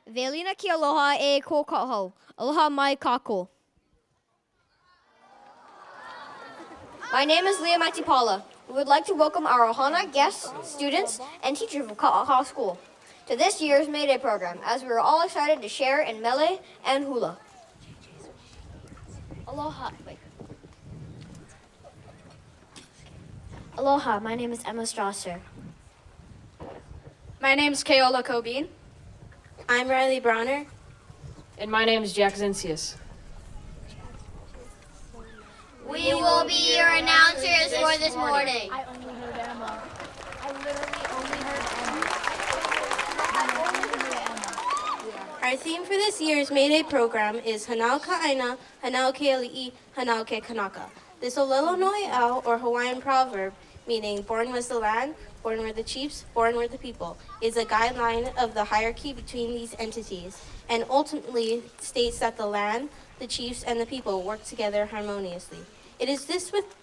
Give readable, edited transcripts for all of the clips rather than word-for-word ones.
Velina ki aloha e ko kaho. Aloha mai kako. My name is Leah Matipala. We would like to welcome our Ohana guests, students, and teachers of Kaohao School to this year's May Day program, as we are all excited to share in melee and hula. Aloha. Aloha, my name is Emma Strasser. My name is Kaola Cobine. I'm Riley Bronner. And my name is Jack Zencius. We will be your announcers for this morning. I only heard Emma. I literally only heard Emma. Our theme for this year's May Day program is Hanau Ka'aina, Hanau Keali'i, Hanau Ke Kanaka. This Olelo Noi Au, or Hawaiian proverb, meaning born was the land, born were the chiefs, born were the people, is a guideline of the hierarchy between these entities, and ultimately states that the land, the chiefs, and the people work together harmoniously. It is with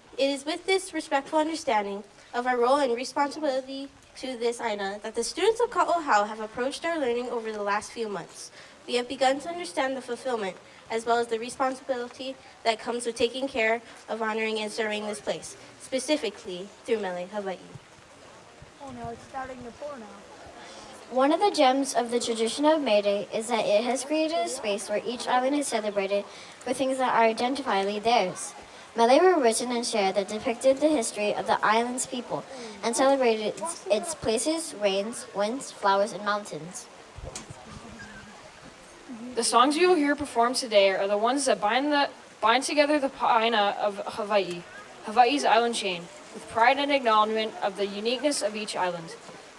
this respectful understanding of our role and responsibility to this Aina that the students of Kaohao have approached our learning over the last few months. We have begun to understand the fulfillment as well as the responsibility that comes with taking care of honoring and serving this place, specifically through Mele, Hawaii. Oh no, it's starting to pour now. One of the gems of the tradition of May Day is that it has created a space where each island is celebrated for things that are identifiably theirs. Mele were written and shared that depicted the history of the island's people and celebrated its places, rains, winds, flowers, and mountains. The songs you will hear performed today are the ones that bind together the Pa'aina of Hawaii, Hawaii's island chain, with pride and acknowledgement of the uniqueness of each island.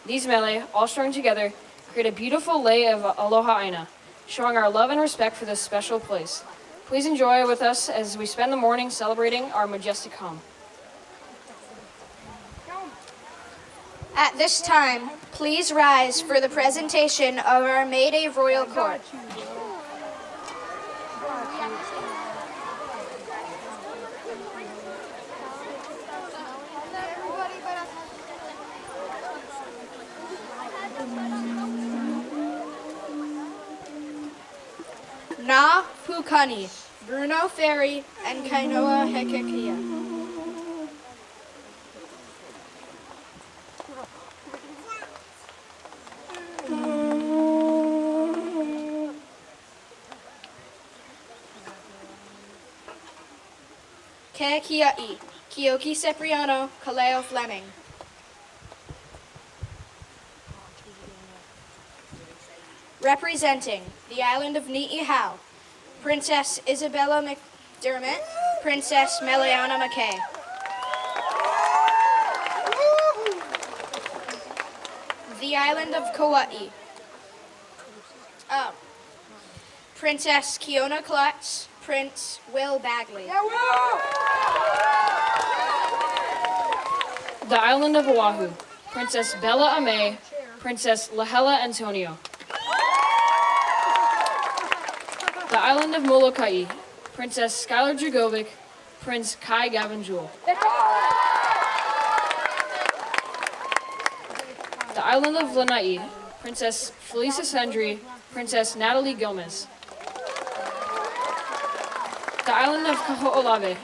These mele, all strung together, create a beautiful lei of Aloha Aina, showing our love and respect for this special place. Please enjoy with us as we spend the morning celebrating our majestic home. At this time, please rise for the presentation of our May Day Royal Court. Na Pukani, Bruno Ferry, and Kainoa Hekekia. Kekia'i, Kioki Cipriano, Kaleo Fleming. Representing the island of Ni'ihau, Princess Isabella McDermott, Princess Meleana McKay. The island of Kauai, Princess Kiona Klutz, Prince Will Bagley. The island of Oahu, Princess Bella Ame, Princess Lahela Antonio. The island of Molokai, Princess Skylar Dragovic, Prince Kai Gavin Jewell. The island of Lanai, Princess Felisa Sendri, Princess Natalie Gomez. The island of Kaho'olawe,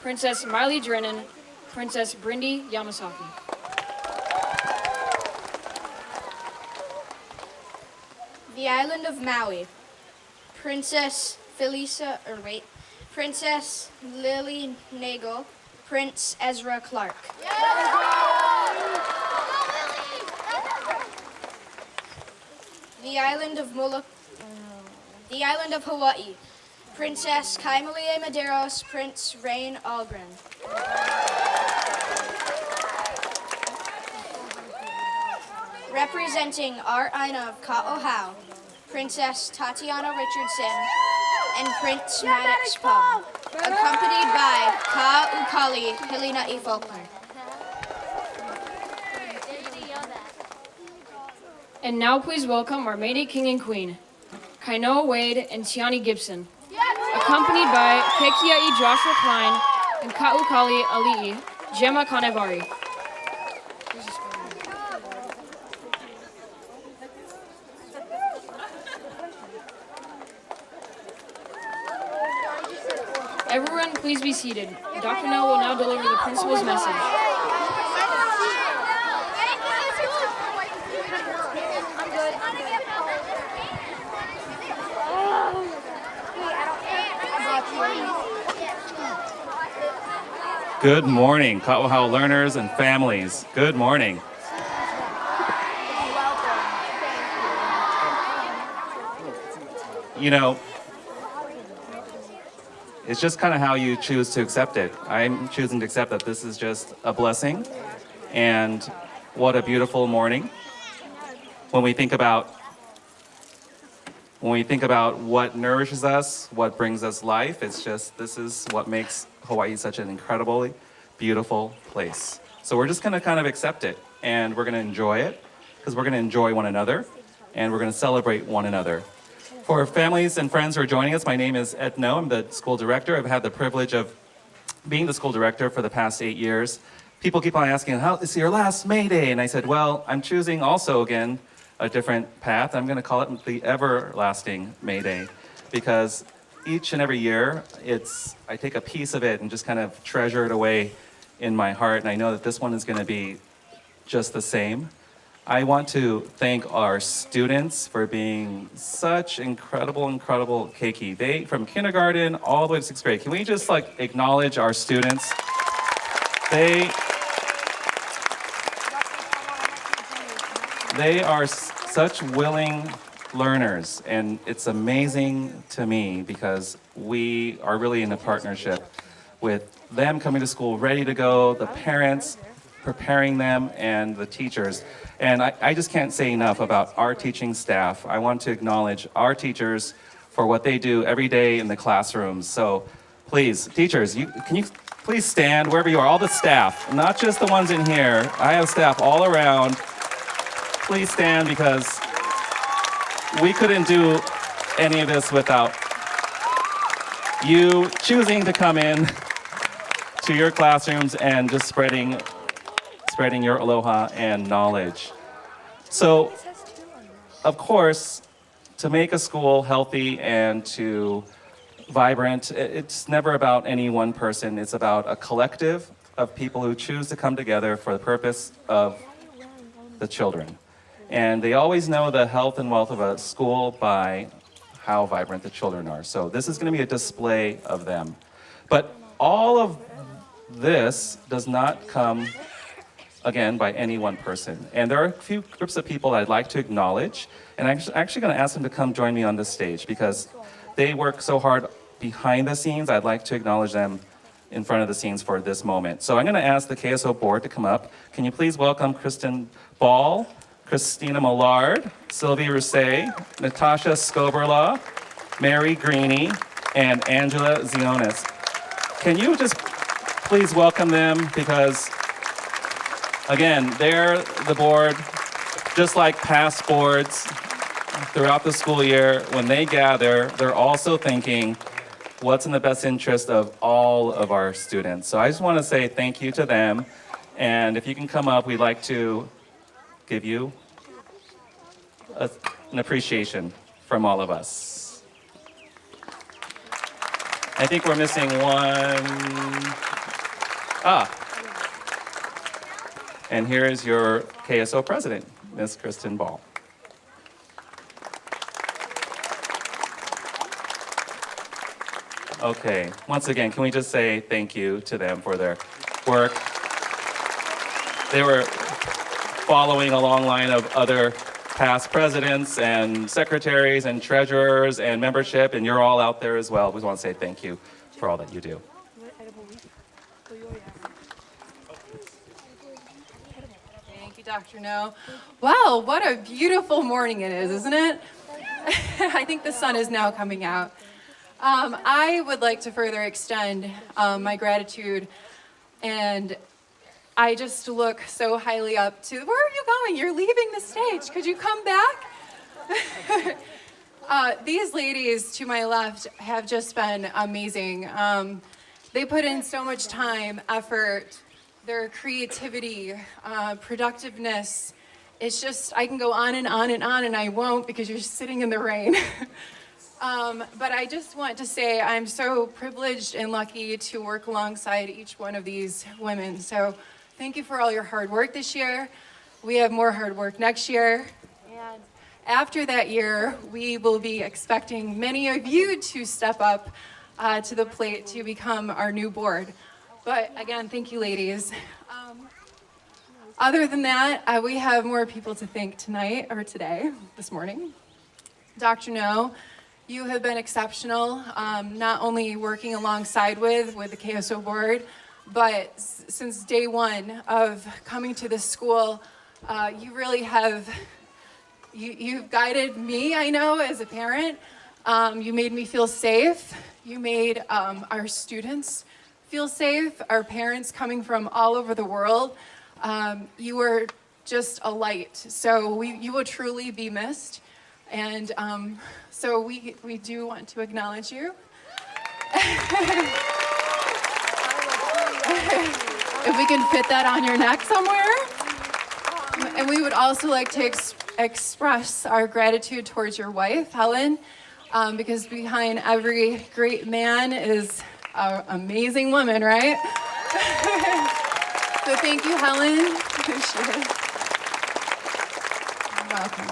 Princess Miley Drennan, Princess Brindy Yamasaki. The island of Maui, Princess Princess Lily Nagel, Prince Ezra Clark. The island of Hawaii, Princess Kaimalie Medeiros, Prince Rain Algren. Representing our Aina of Kaohao, Princess Tatiana Richardson and Prince Maddox Pum, accompanied by Ka'ukali Hilina'i Faulkner. And now please welcome our May Day King and Queen, Kainoa Wade and Tiani Gibson, accompanied by Kekia'i Joshua Klein and Ka'ukali Ali'i Gemma Kanevari. Everyone, please be seated. Dr. No will now deliver the principal's message. Good morning, Kaohao learners and families. Good morning. You know, it's just kind of how you choose to accept it. I'm choosing to accept that this is just a blessing, and what a beautiful morning. When we think about what nourishes us, what brings us life, it's just, this is what makes Hawaii such an incredibly beautiful place. So we're just gonna kind of accept it, and we're gonna enjoy it, because we're gonna enjoy one another, and we're gonna celebrate one another. For families and friends who are joining us, my name is Ed No. I'm the school director. I've had the privilege of being the school director for the past 8 years. People keep on asking, how is your last May Day? And I said, well, I'm choosing also again a different path. I'm gonna call it the everlasting May Day, because each and every year, I take a piece of it and just kind of treasure it away in my heart, and I know that this one is gonna be just the same. I want to thank our students for being such incredible keiki. From kindergarten all the way to 6th grade. Can we just acknowledge our students? They are such willing learners, and it's amazing to me because we are really in a partnership with them coming to school ready to go, the parents preparing them, and the teachers. And I just can't say enough about our teaching staff. I want to acknowledge our teachers for what they do every day in the classrooms. So please, teachers, can you please stand wherever you are, all the staff, not just the ones in here. I have staff all around. Please stand, because we couldn't do any of this without you choosing to come in to your classrooms and just spreading your aloha and knowledge. So, of course, to make a school healthy and to vibrant, it's never about any one person. It's about a collective of people who choose to come together for the purpose of the children. And they always know the health and wealth of a school by how vibrant the children are. So this is going to be a display of them. But all of this does not come, again, by any one person. And there are a few groups of people I'd like to acknowledge, and I'm actually going to ask them to come join me on this stage because they work so hard behind the scenes. I'd like to acknowledge them in front of the scenes for this moment. So I'm going to ask the KSO board to come up. Can you please welcome Kristen Ball, Christina Millard, Sylvie Rousset, Natasha Scoberla, Mary Greeny, and Angela Zionis. Can you just please welcome them, because again, they're the board, just like past boards throughout the school year. When they gather, they're also thinking what's in the best interest of all of our students. So I just want to say thank you to them, and if you can come up, we'd like to give you an appreciation from all of us. I think we're missing one. And here is your KSO president, Ms. Kristen Ball. Okay, once again, can we just say thank you to them for their work? They were following a long line of other past presidents and secretaries and treasurers and membership, and you're all out there as well. We just want to say thank you for all that you do. Thank you, Dr. No. Wow, what a beautiful morning it is, isn't it? I think the sun is now coming out. I would like to further extend my gratitude, and I just look so highly up to, where are you going? You're leaving the stage. Could you come back? These ladies to my left have just been amazing. They put in so much time, effort, their creativity, productiveness. It's just, I can go on and on and on, and I won't because you're sitting in the rain. But I just want to say I'm so privileged and lucky to work alongside each one of these women. So thank you for all your hard work this year. We have more hard work next year. And after that year, we will be expecting many of you to step up to the plate to become our new board. But again, thank you, ladies. Other than that, we have more people to thank tonight, or today, this morning. Dr. No, you have been exceptional, not only working alongside with the KSO board, but since day one of coming to this school, you really have, you've guided me, I know, as a parent. You made me feel safe. You made our students feel safe, our parents coming from all over the world. You were just a light, so you will truly be missed. And so we do want to acknowledge you. If we can fit that on your neck somewhere. And we would also like to express our gratitude towards your wife, Helen, because behind every great man is an amazing woman, right? So thank you, Helen. You're welcome.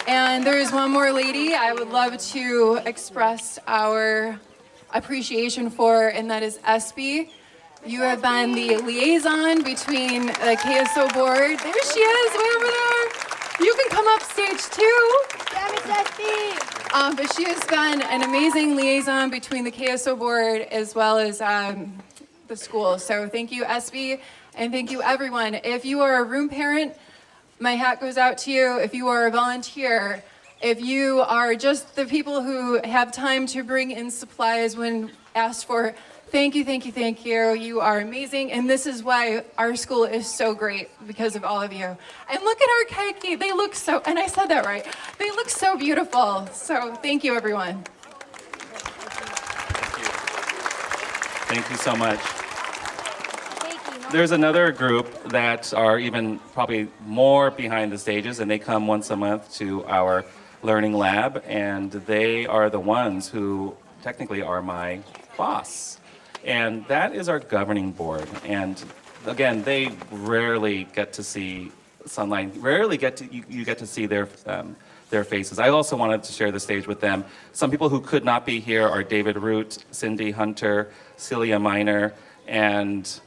And there is one more lady I would love to express our appreciation for, and that is Espy. You have been the liaison between the KSO board. There she is, way over there. You can come up stage too. But she has been an amazing liaison between the KSO board as well as the school. So thank you, Espy, and thank you, everyone. If you are a room parent, my hat goes out to you. If you are a volunteer, if you are just the people who have time to bring in supplies when asked for, thank you, thank you, thank you. You are amazing, and this is why our school is so great, because of all of you. And look at our keiki. They look so, and I said that right, they look so beautiful. So thank you, everyone. Thank you so much. There's another group that are even probably more behind the stages, and they come once a month to our learning lab, and they are the ones who technically are my boss. And that is our governing board. And again, they rarely get to see sunlight, rarely you get to see their faces. I also wanted to share the stage with them. Some people who could not be here are David Root, Cindy Hunter, Celia Miner, and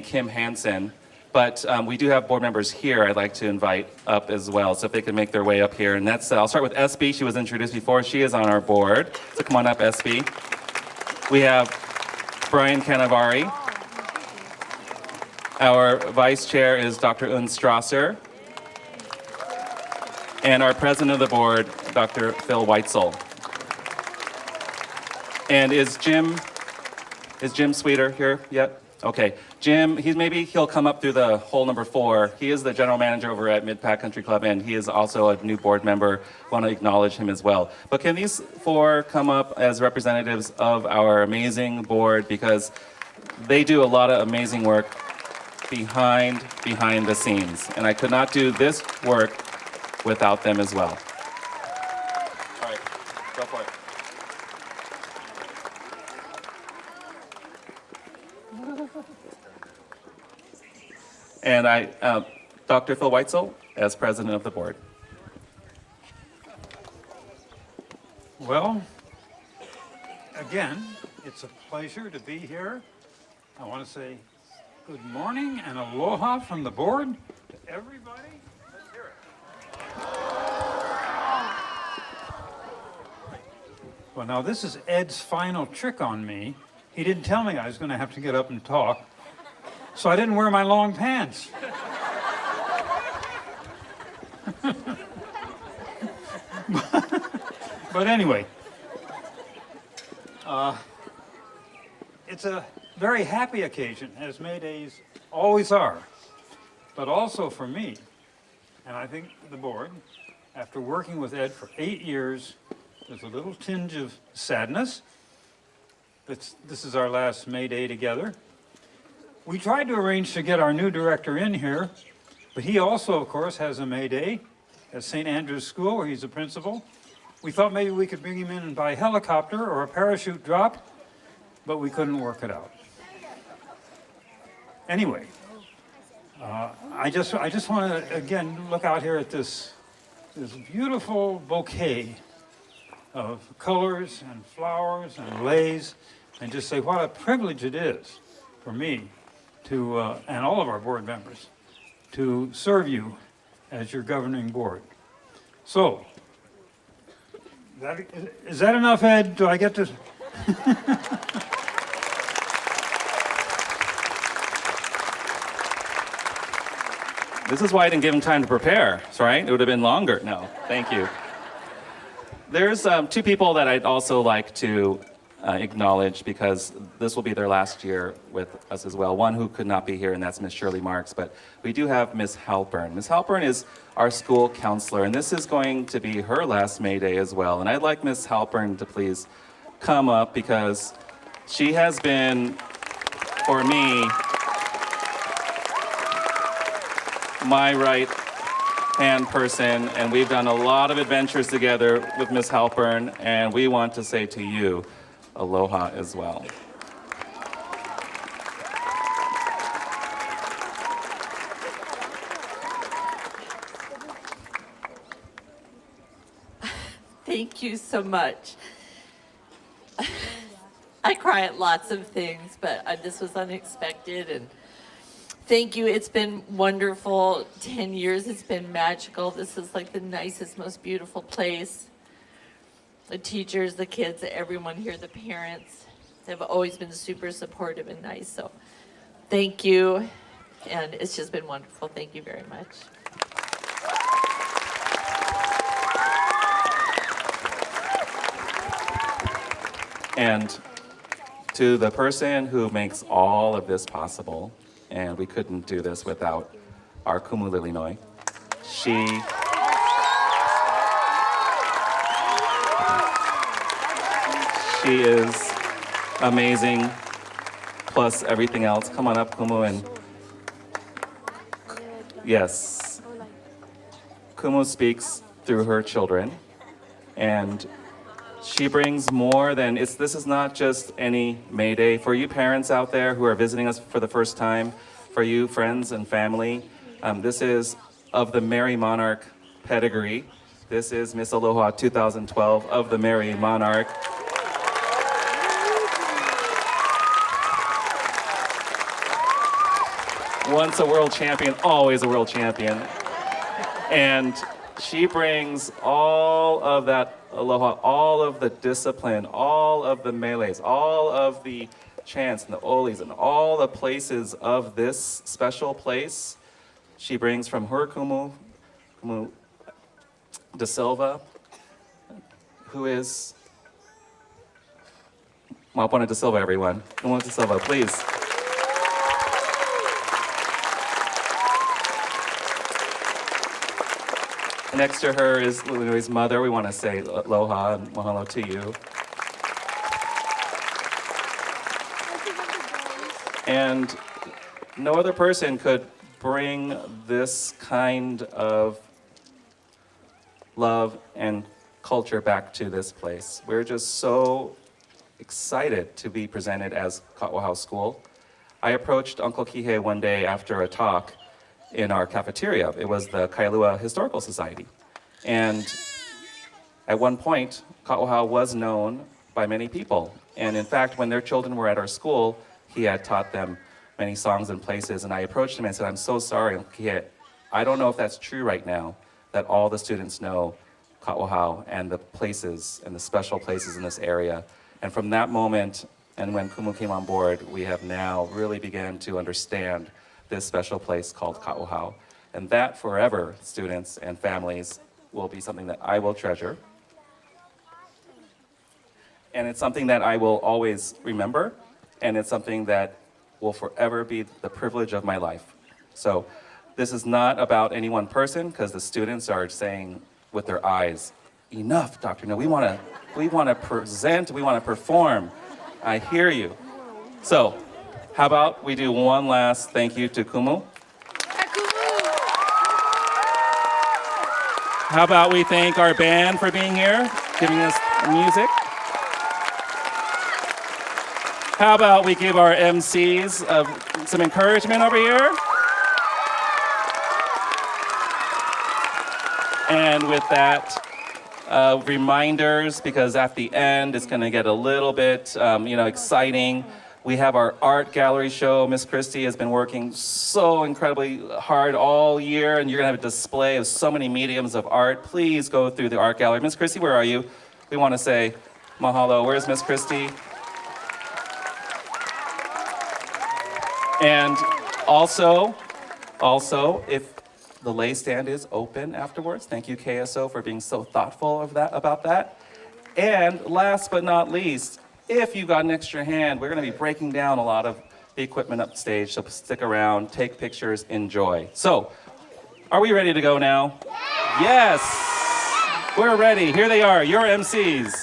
Kim Hansen. But we do have board members here I'd like to invite up as well, so if they can make their way up here. And that's, I'll start with SB. She was introduced before. She is on our board. So come on up, SB. We have Brian Canavari. Our vice chair is Dr. Un Strasser. And our president of the board, Dr. Phil Weitzel. And is Jim Sweeter here yet? Okay, Jim, he'll come up through the hole number 4. He is the general manager over at Mid-Pac Country Club, and he is also a new board member. Want to acknowledge him as well. But can these 4 come up as representatives of our amazing board, because they do a lot of amazing work behind the scenes, and I could not do this work without them as well. All right, go for it. And Dr. Phil Weitzel, as president of the board. Well, again, it's a pleasure to be here. I want to say good morning and aloha from the board to everybody. Let's hear it. Well, now this is Ed's final trick on me. He didn't tell me I was going to have to get up and talk, so I didn't wear my long pants. But anyway, it's a very happy occasion, as May Days always are, but also for me, and I think the board, after working with Ed for 8 years, there's a little tinge of sadness. This is our last May Day together. We tried to arrange to get our new director in here, but he also, of course, has a May Day at St. Andrew's School, where he's a principal. We thought maybe we could bring him in by helicopter or a parachute drop, but we couldn't work it out. Anyway, I just want to again look out here at this beautiful bouquet of colors and flowers and leis, and just say what a privilege it is for me to and all of our board members to serve you as your governing board. So, is that enough, Ed? Do I get to? This is why I didn't give him time to prepare, right? It would have been longer. No, thank you. There's two people that I'd also like to acknowledge because this will be their last year with us as well. One who could not be here, and that's Miss Shirley Marks, but we do have Miss Halpern. Miss Halpern is our school counselor, and this is going to be her last May Day as well. And I'd like Miss Halpern to please come up because she has been, for me, my right-hand person, and we've done a lot of adventures together with Miss Halpern, and we want to say to you, aloha as well. Thank you so much. I cry at lots of things, but this was unexpected, and thank you. It's been wonderful. 10 years, it's been magical. This is like the nicest, most beautiful place. The teachers, the kids, everyone here, the parents, they've always been super supportive and nice. So thank you. And it's just been wonderful. Thank you very much. And to the person who makes all of this possible, and we couldn't do this without our Kumu Lilinoi. She is amazing, plus everything else. Come on up, Kumu, and yes, Kumu speaks through her children, and she brings more than, this is not just any May Day. For you parents out there who are visiting us for the first time, for you friends and family, this is of the Merry Monarch pedigree. This is Miss Aloha 2012 of the Merry Monarch. Once a world champion, always a world champion. And she brings all of that aloha, all of the discipline, all of the melees, all of the chants and the olis, and all the places of this special place. She brings from her Kumu De Silva, who is Mapona De Silva, everyone. Kumu De Silva, please. Next to her is Lili's mother. We want to say aloha and mahalo to you. And no other person could bring this kind of love and culture back to this place. We're just so excited to be presented as Kaohao School. I approached Uncle Kihei one day after a talk in our cafeteria. It was the Kailua Historical Society. And at one point, Kaohao was known by many people. And in fact, when their children were at our school, he had taught them many songs and places. And I approached him and said, I'm so sorry, I don't know if that's true right now, that all the students know Kaohao and the places and the special places in this area. And from that moment, and when Kumu came on board, we have now really began to understand this special place called Kaohao. And that forever, students and families, will be something that I will treasure. And it's something that I will always remember, and it's something that will forever be the privilege of my life. So this is not about any one person, because the students are saying with their eyes, enough, Dr. No, we want to present, we want to perform. I hear you. So, how about we do one last thank you to Kumu? How about we thank our band for being here? giving us music. How about we give our MCs some encouragement over here? And with that, reminders, because at the end it's going to get a little bit, exciting. We have our art gallery show. Miss Christie has been working so incredibly hard all year, and you're going to have a display of so many mediums of art. Please go through the art gallery. Miss Christie, where are you? We want to say mahalo. Where's Miss Christie? And also, if the lay stand is open afterwards, thank you KSO for being so thoughtful about that. And last but not least, if you got an extra hand, we're going to be breaking down a lot of the equipment upstage, so stick around, take pictures, enjoy. So, are we ready to go now? Yes! We're ready. Here they are, your MCs.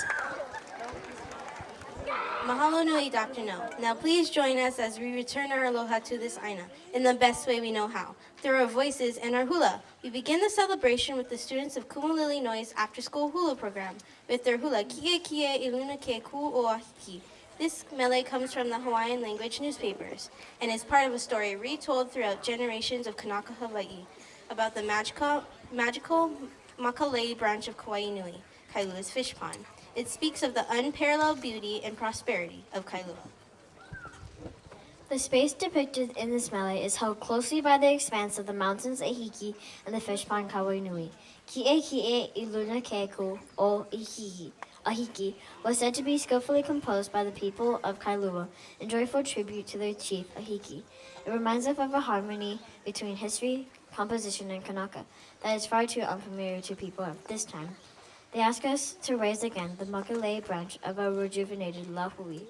Mahalo nui, Dr. No. Now please join us as we return our aloha to this aina in the best way we know how, through our voices and our hula. We begin the celebration with the students of Kumalili Noi's after-school hula program with their hula Kie Kie Iluna Ke Ku o Ahiki. This mele comes from the Hawaiian language newspapers and is part of a story retold throughout generations of Kanaka, Hawaii, about the magical Makalei branch of Kauai Nui, Kailua's fish pond. It speaks of the unparalleled beauty and prosperity of Kailua. The space depicted in this mele is held closely by the expanse of the mountains Ahiki and the fish pond Kauai Nui. Kie Kie Iluna Keku o Ahiki was said to be skillfully composed by the people of Kailua in joyful tribute to their chief Ahiki. It reminds us of a harmony between history, composition, and Kanaka that is far too unfamiliar to people of this time. They ask us to raise again the Makalei branch of our rejuvenated Lahui.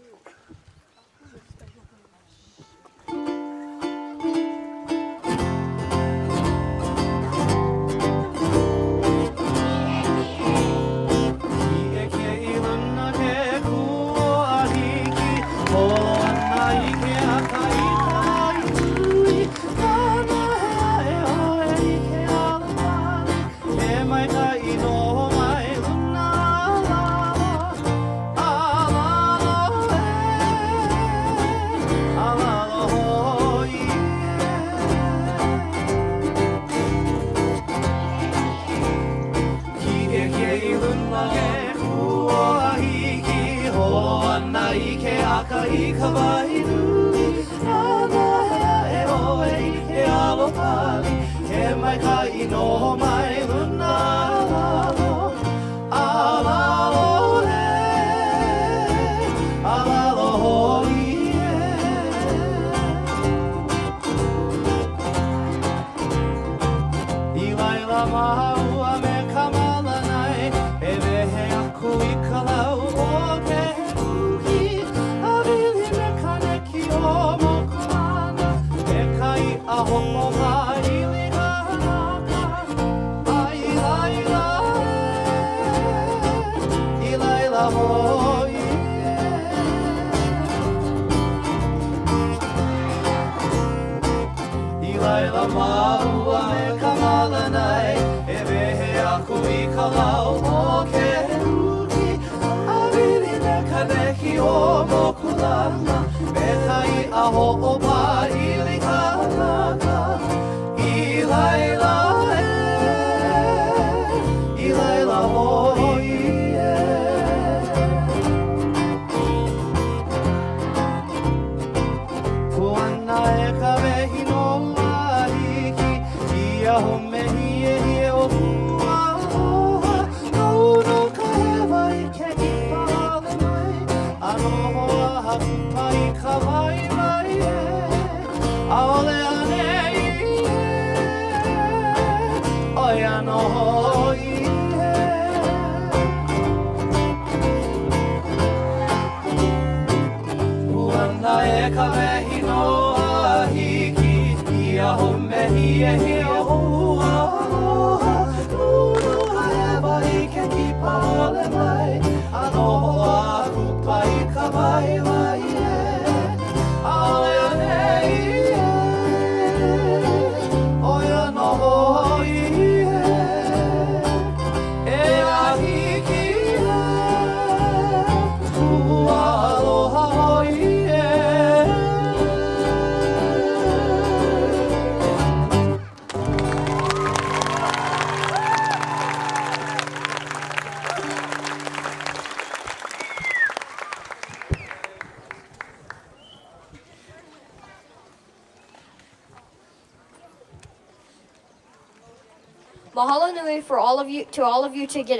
Mahalo nui for all of you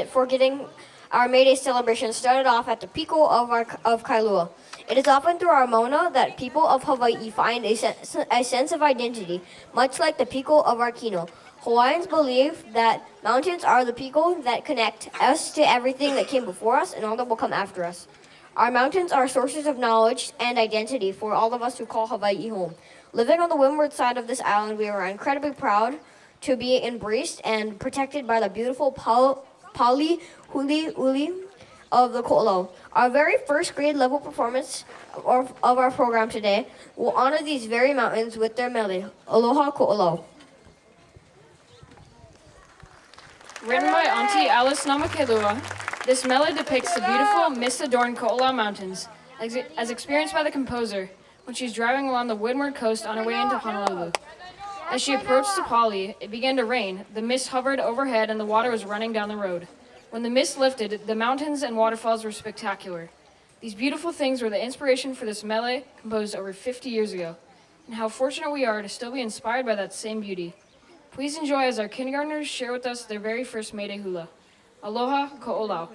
for getting our May Day celebration started off at the Pico of Kailua. It is often through our Mauna that people of Hawaii find a sense of identity, much like the Pico of our Kino. Hawaiians believe that mountains are the Pico that connect us to everything that came before us and all that will come after us. Our mountains are sources of knowledge and identity for all of us who call Hawaii home. Living on the windward side of this island, we are incredibly proud to be embraced and protected by the beautiful Pali Huli Uli of the Ko'olau. Our very first grade level performance of our program today will honor these very mountains with their mele. Aloha Ko'olau. Written by Auntie Alice Namakelua, this mele depicts the beautiful mist-adorned Ko'olau Mountains, as experienced by the composer when she's driving along the windward coast on her way into Honolulu. As she approached Sapali, it began to rain, the mist hovered overhead, and the water was running down the road. When the mist lifted, the mountains and waterfalls were spectacular. These beautiful things were the inspiration for this mele composed over 50 years ago, and how fortunate we are to still be inspired by that same beauty. Please enjoy as our kindergartners share with us their very first May Day hula. Aloha Ko'olau.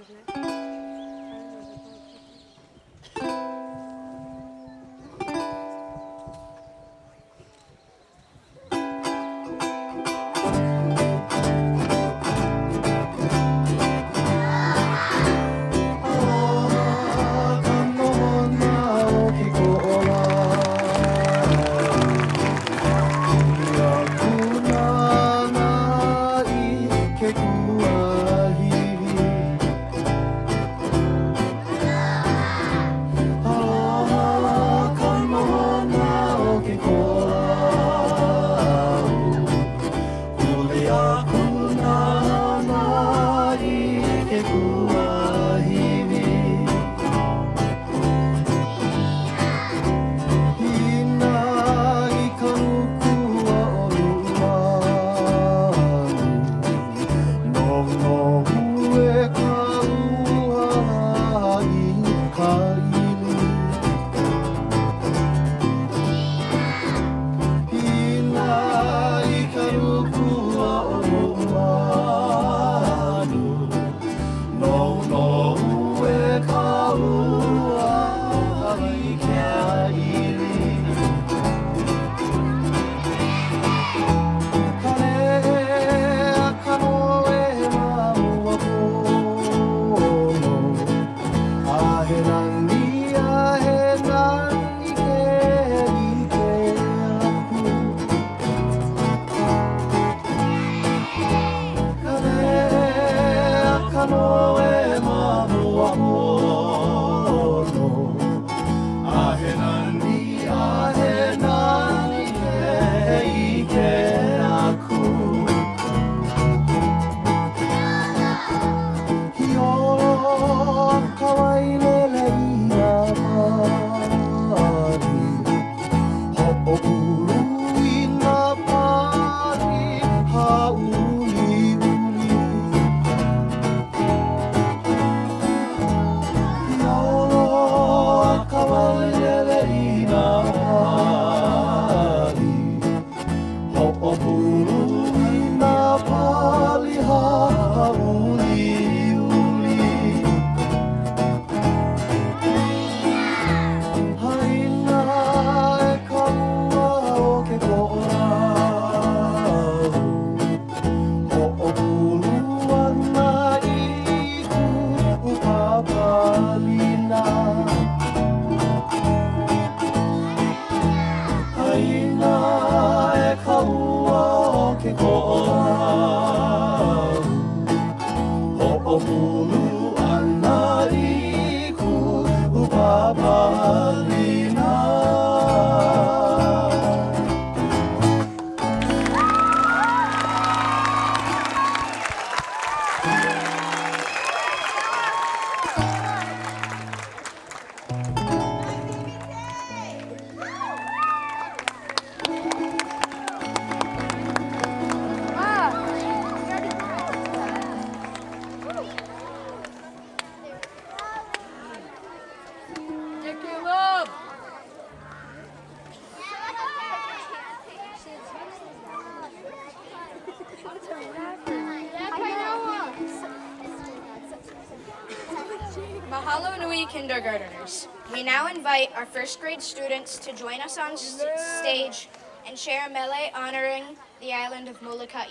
Mahalo nui, kindergarteners. We now invite our first grade students to join us on stage and share a mele honoring the island of Molokai.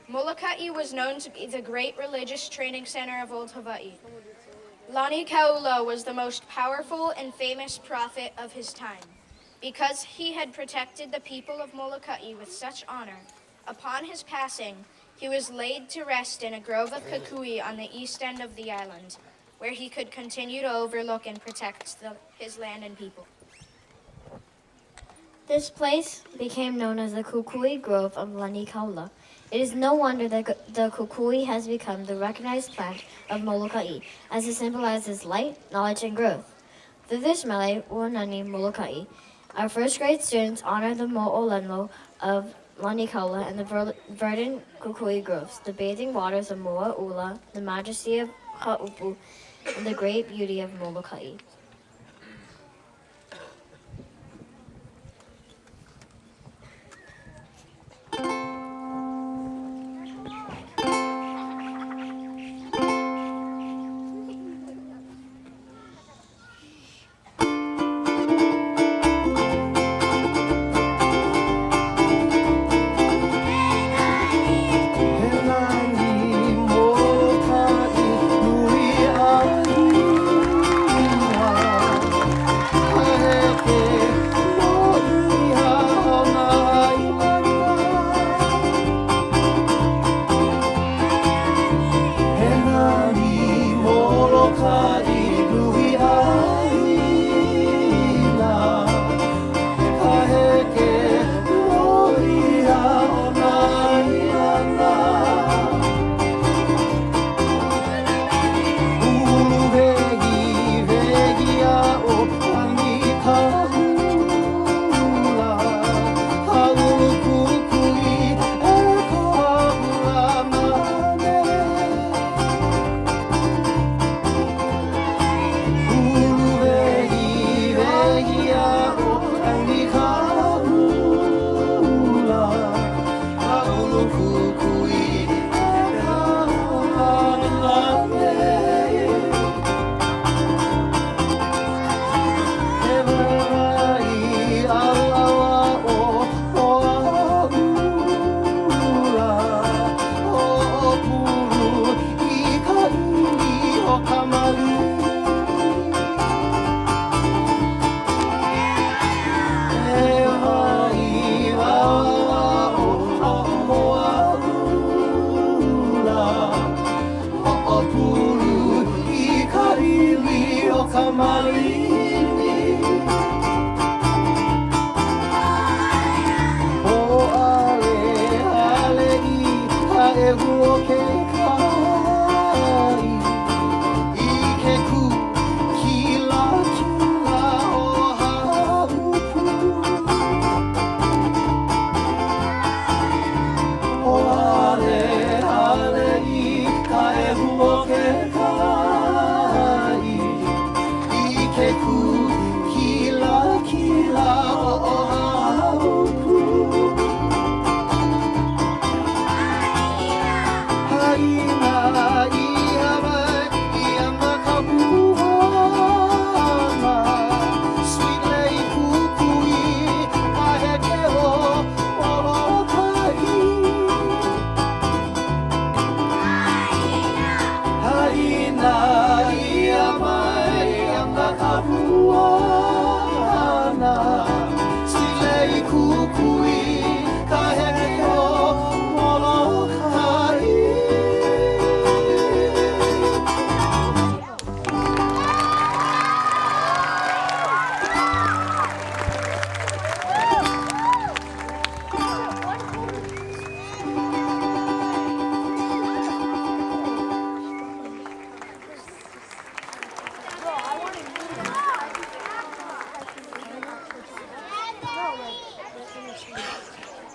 Molokai was known to be the great religious training center of old Hawaii. Lani Kaula was the most powerful and famous prophet of his time. Because he had protected the people of Molokai with such honor, upon his passing, he was laid to rest in a grove of kukui on the east end of the island, where he could continue to overlook and protect his land and people. This place became known as the Kukui Grove of Lani Kaula. It is no wonder that the kukui has become the recognized plant of Molokai, as it symbolizes light, knowledge, and growth. Through this mele, Uanani Molokai, our first grade students honor the mo'olelo of Lani Kaula and the verdant kukui groves, the bathing waters of Moa'ula, the majesty of Haupu, and the great beauty of Molokai.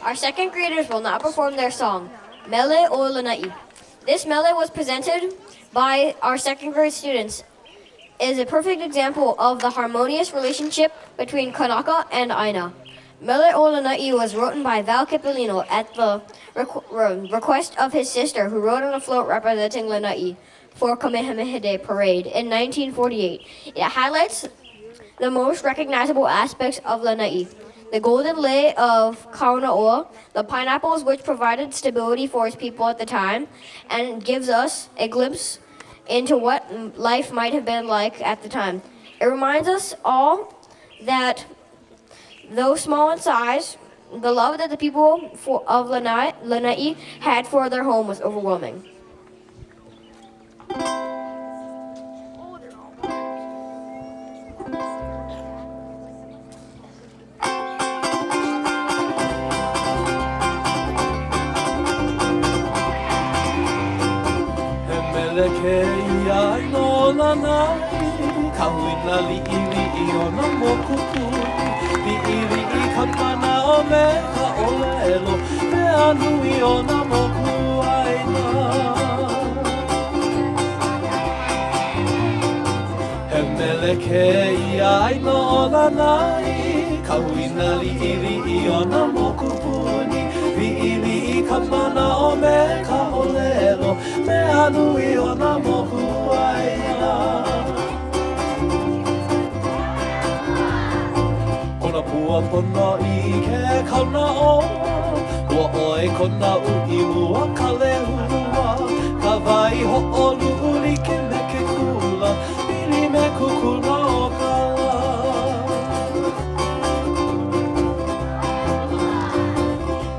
Our second graders will now perform their song, Mele o Lanai. This mele was presented by our second grade students. It is a perfect example of the harmonious relationship between Kanaka and Aina. Mele o Lanai was written by Val Cipollino at the request of his sister, who rode on a float representing Lanai. for Kamehameha Day Parade in 1948. It highlights the most recognizable aspects of Lanai. The golden lei of Kaohao, the pineapples which provided stability for its people at the time, and gives us a glimpse into what life might have been like at the time. It reminds us all that though small in size, the love that the people of Lanai had for their home was overwhelming. Pono I ke kauna o Ua oe kona ui mua ka lehua Ka vai ho o lu'uli ke me ke kula Pili me kukuna o ka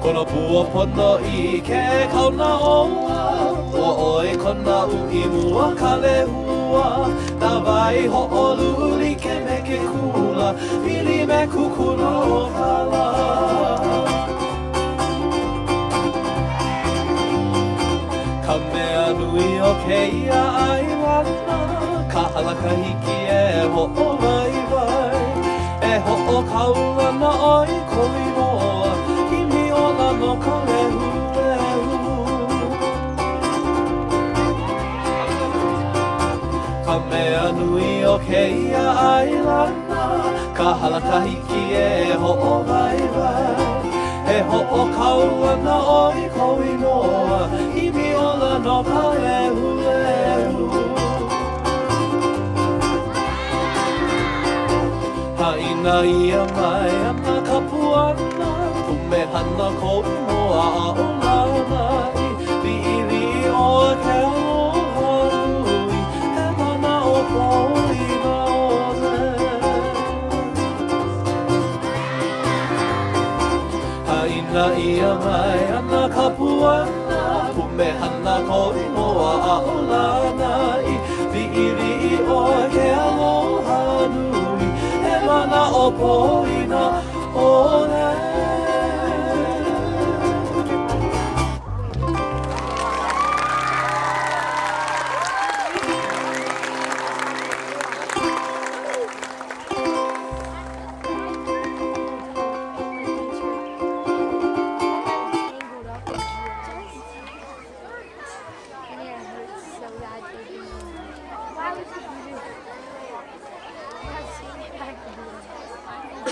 Kona pua pono I ke kauna o Ua oe kona ui mua ka lehua Ka vai ho o lu'uli ke me ke kula Pili me kukuna o ka la Ka mea nui o keia ai wana Ka halaka hiki e ho o vai vai E ho o kaulana oi koi moa Kimi o lano ka lehu lehu Ka mea nui o keia ai wana Ka halaka hiki e ho o vai vai E ho o kaulana oi koi noa I mi ola no ka lehu lehu Haina ia mai ana ka puana Pume hana koi moa a o lanai Li ili o ke aloha nui He mana o koi na ole Haina ia mai ana ka puana Pume hana koi moa a o lanai Li ili o ke aloha nui He mana o poina ole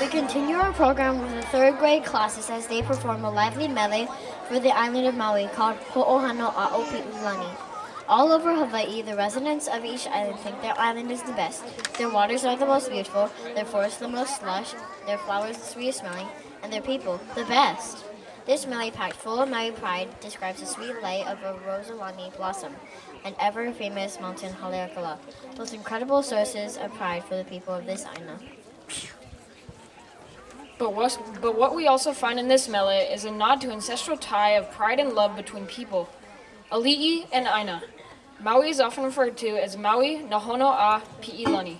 We continue our program with the third grade classes as they perform a lively medley for the island of Maui called Ho'ohano A'opi'ulani. All over Hawaii, the residents of each island think their island is the best. Their waters are the most beautiful, their forests the most lush, their flowers the sweetest smelling, and their people the best. This medley packed full of Maui pride describes the sweet light of a Rosalani blossom, an ever-famous mountain Haleakala, both incredible sources of pride for the people of this island. But what we also find in this mele is a nod to ancestral tie of pride and love between people, Ali'i and Aina. Maui is often referred to as Maui Nahono a Pi'ilani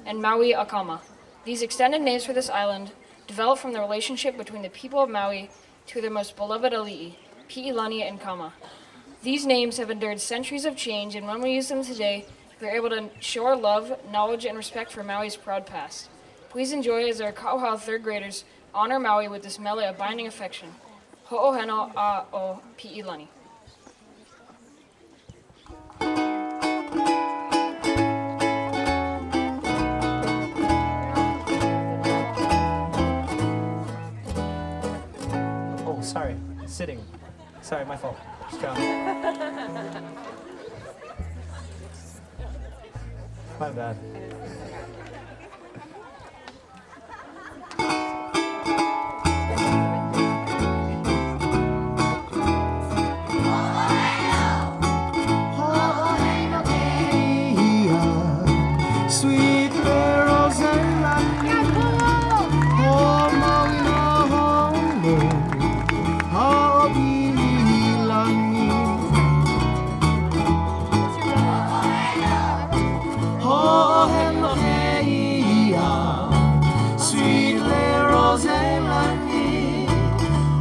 and Maui Akama. These extended names for this island developed from the relationship between the people of Maui to their most beloved Ali'i, Pi'ilani and Kama. These names have endured centuries of change, and when we use them today, we are able to show our love, knowledge, and respect for Maui's proud past. Please enjoy as our Kaohao third graders honor Maui with this mele of binding affection. Ho'oheno a o Pi'ilani. Oh, sorry. Sitting. Sorry, my fault. Just My bad. Sweet rose and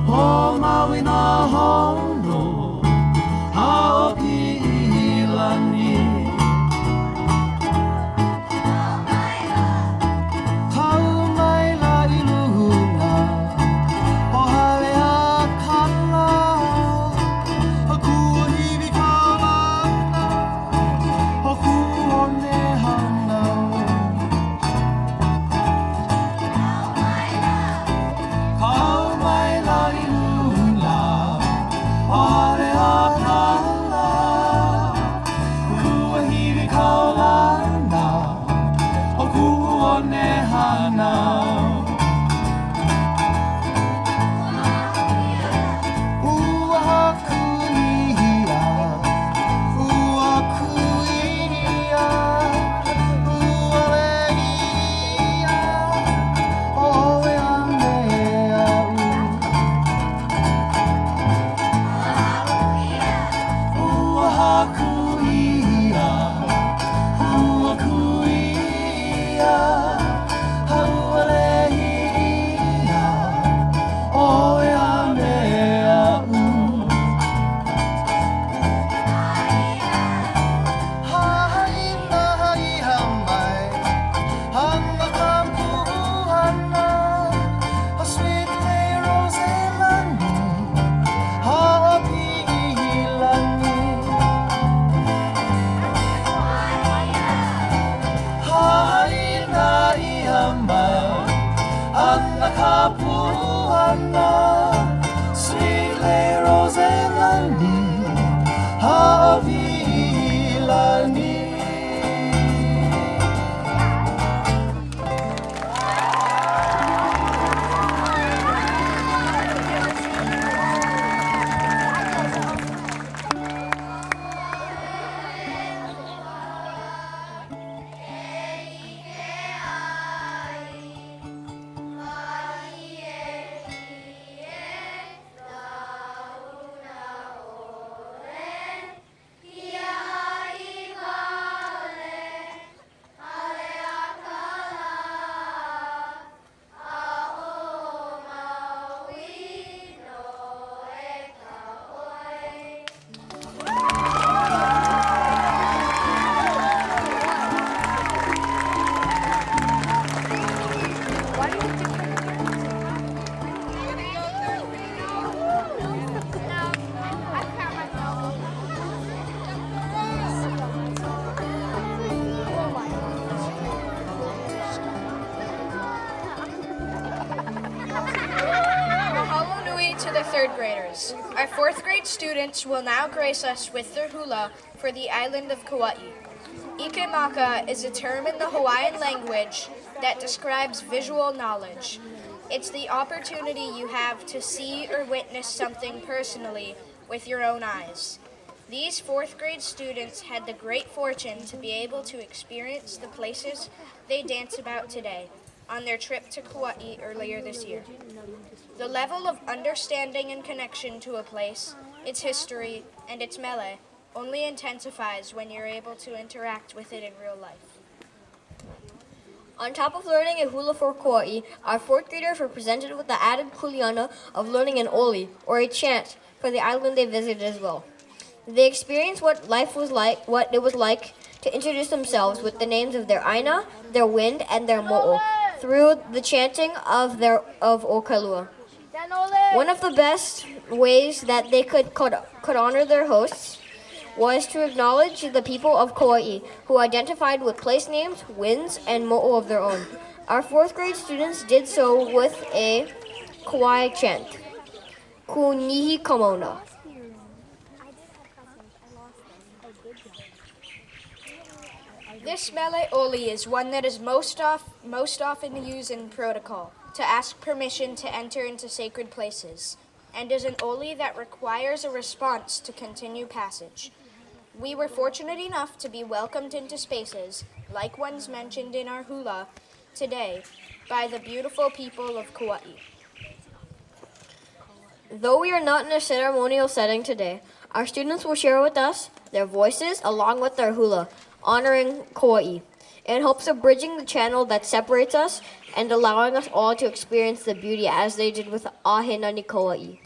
oh, Maui na hono, haopilani. To the third graders. Our fourth grade students will now grace us with their hula for the island of Kauai. Ikemaka is a term in the Hawaiian language that describes visual knowledge. It's the opportunity you have to see or witness something personally with your own eyes. These fourth grade students had the great fortune to be able to experience the places they dance about today on their trip to Kauai earlier this year. The level of understanding and connection to a place, its history, and its mele only intensifies when you're able to interact with it in real life. On top of learning a hula for Kauai, our fourth graders were presented with the added kuleana of learning an oli, or a chant, for the island they visited as well. They experienced what it was like to introduce themselves with the names of their aina, their wind, and their mo'o through the chanting of Okalua. One of the best ways that they could honor their hosts was to acknowledge the people of Kauai who identified with place names, winds, and mo'o of their own. Our fourth grade students did so with a Kauai chant, Kunihi Kamona. This mele oli is one that is most often used in protocol to ask permission to enter into sacred places, and is an oli that requires a response to continue passage. We were fortunate enough to be welcomed into spaces, like ones mentioned in our hula today, by the beautiful people of Kauai. Though we are not in a ceremonial setting today, our students will share with us their voices along with their hula, honoring Kauai, in hopes of bridging the channel that separates us and allowing us all to experience the beauty as they did with Ahenani Kauai.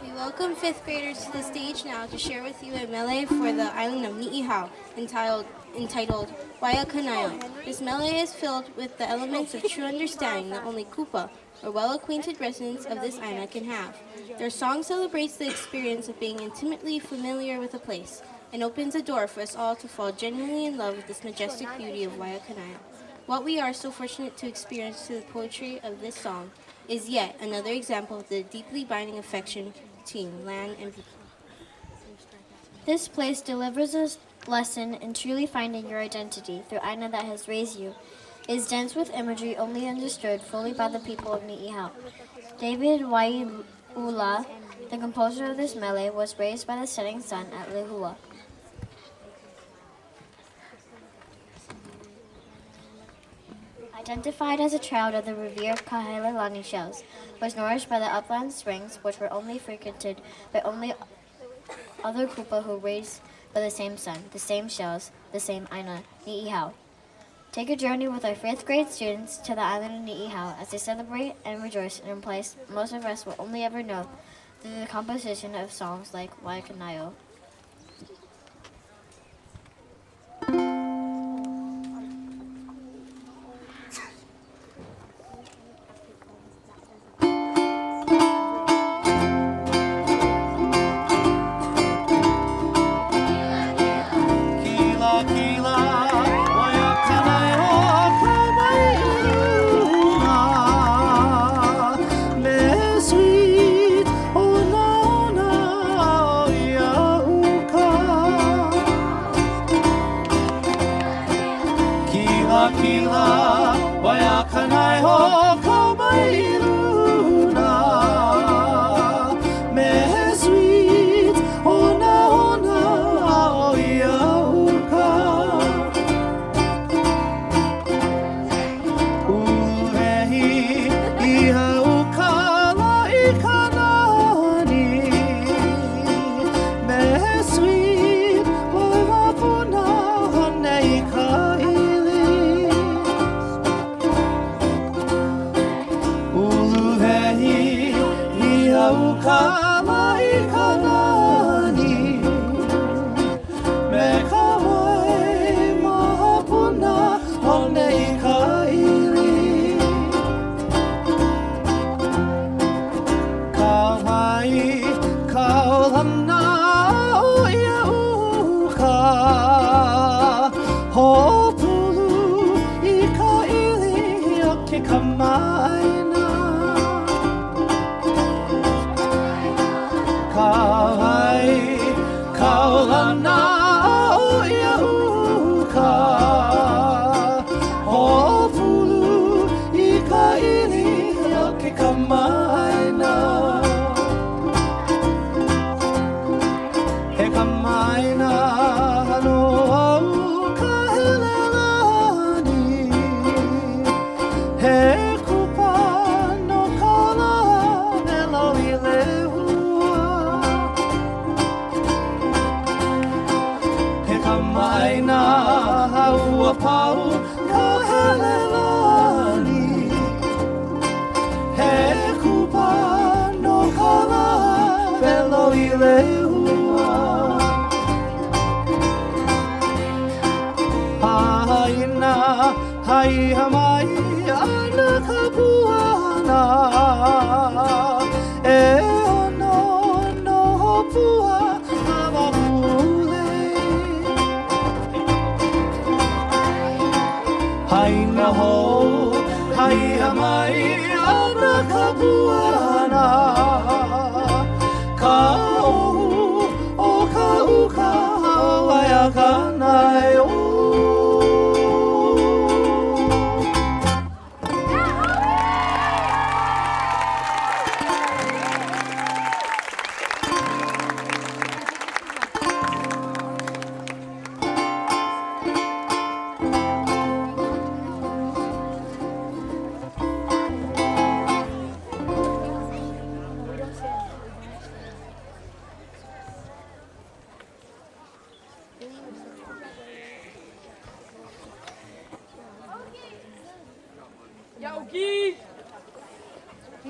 We welcome fifth graders to the stage now to share with you a mele for the island of Ni'ihau entitled Waiakanaia. This mele is filled with the elements of true understanding that only kupa, or well-acquainted residents of this island, can have. Their song celebrates the experience of being intimately familiar with a place and opens a door for us all to fall genuinely in love with this majestic beauty of Waiakanaia. What we are so fortunate to experience through the poetry of this song is yet another example of the deeply binding affection between land and people. This place delivers a lesson in truly finding your identity through Aina that has raised you. is dense with imagery only understood fully by the people of Niihau. David Waiula, the composer of this mele, was raised by the setting sun at Lehua. Identified as a child of the revered Kahelelani shells, was nourished by the upland springs, which were only frequented by only other kupa who raised by the same sun, the same shells, the same Aina, Niihau. Take a journey with our 5th grade students to the island of Niihau as they celebrate and rejoice in a place most of us will only ever know through the composition of songs like Waikanayo.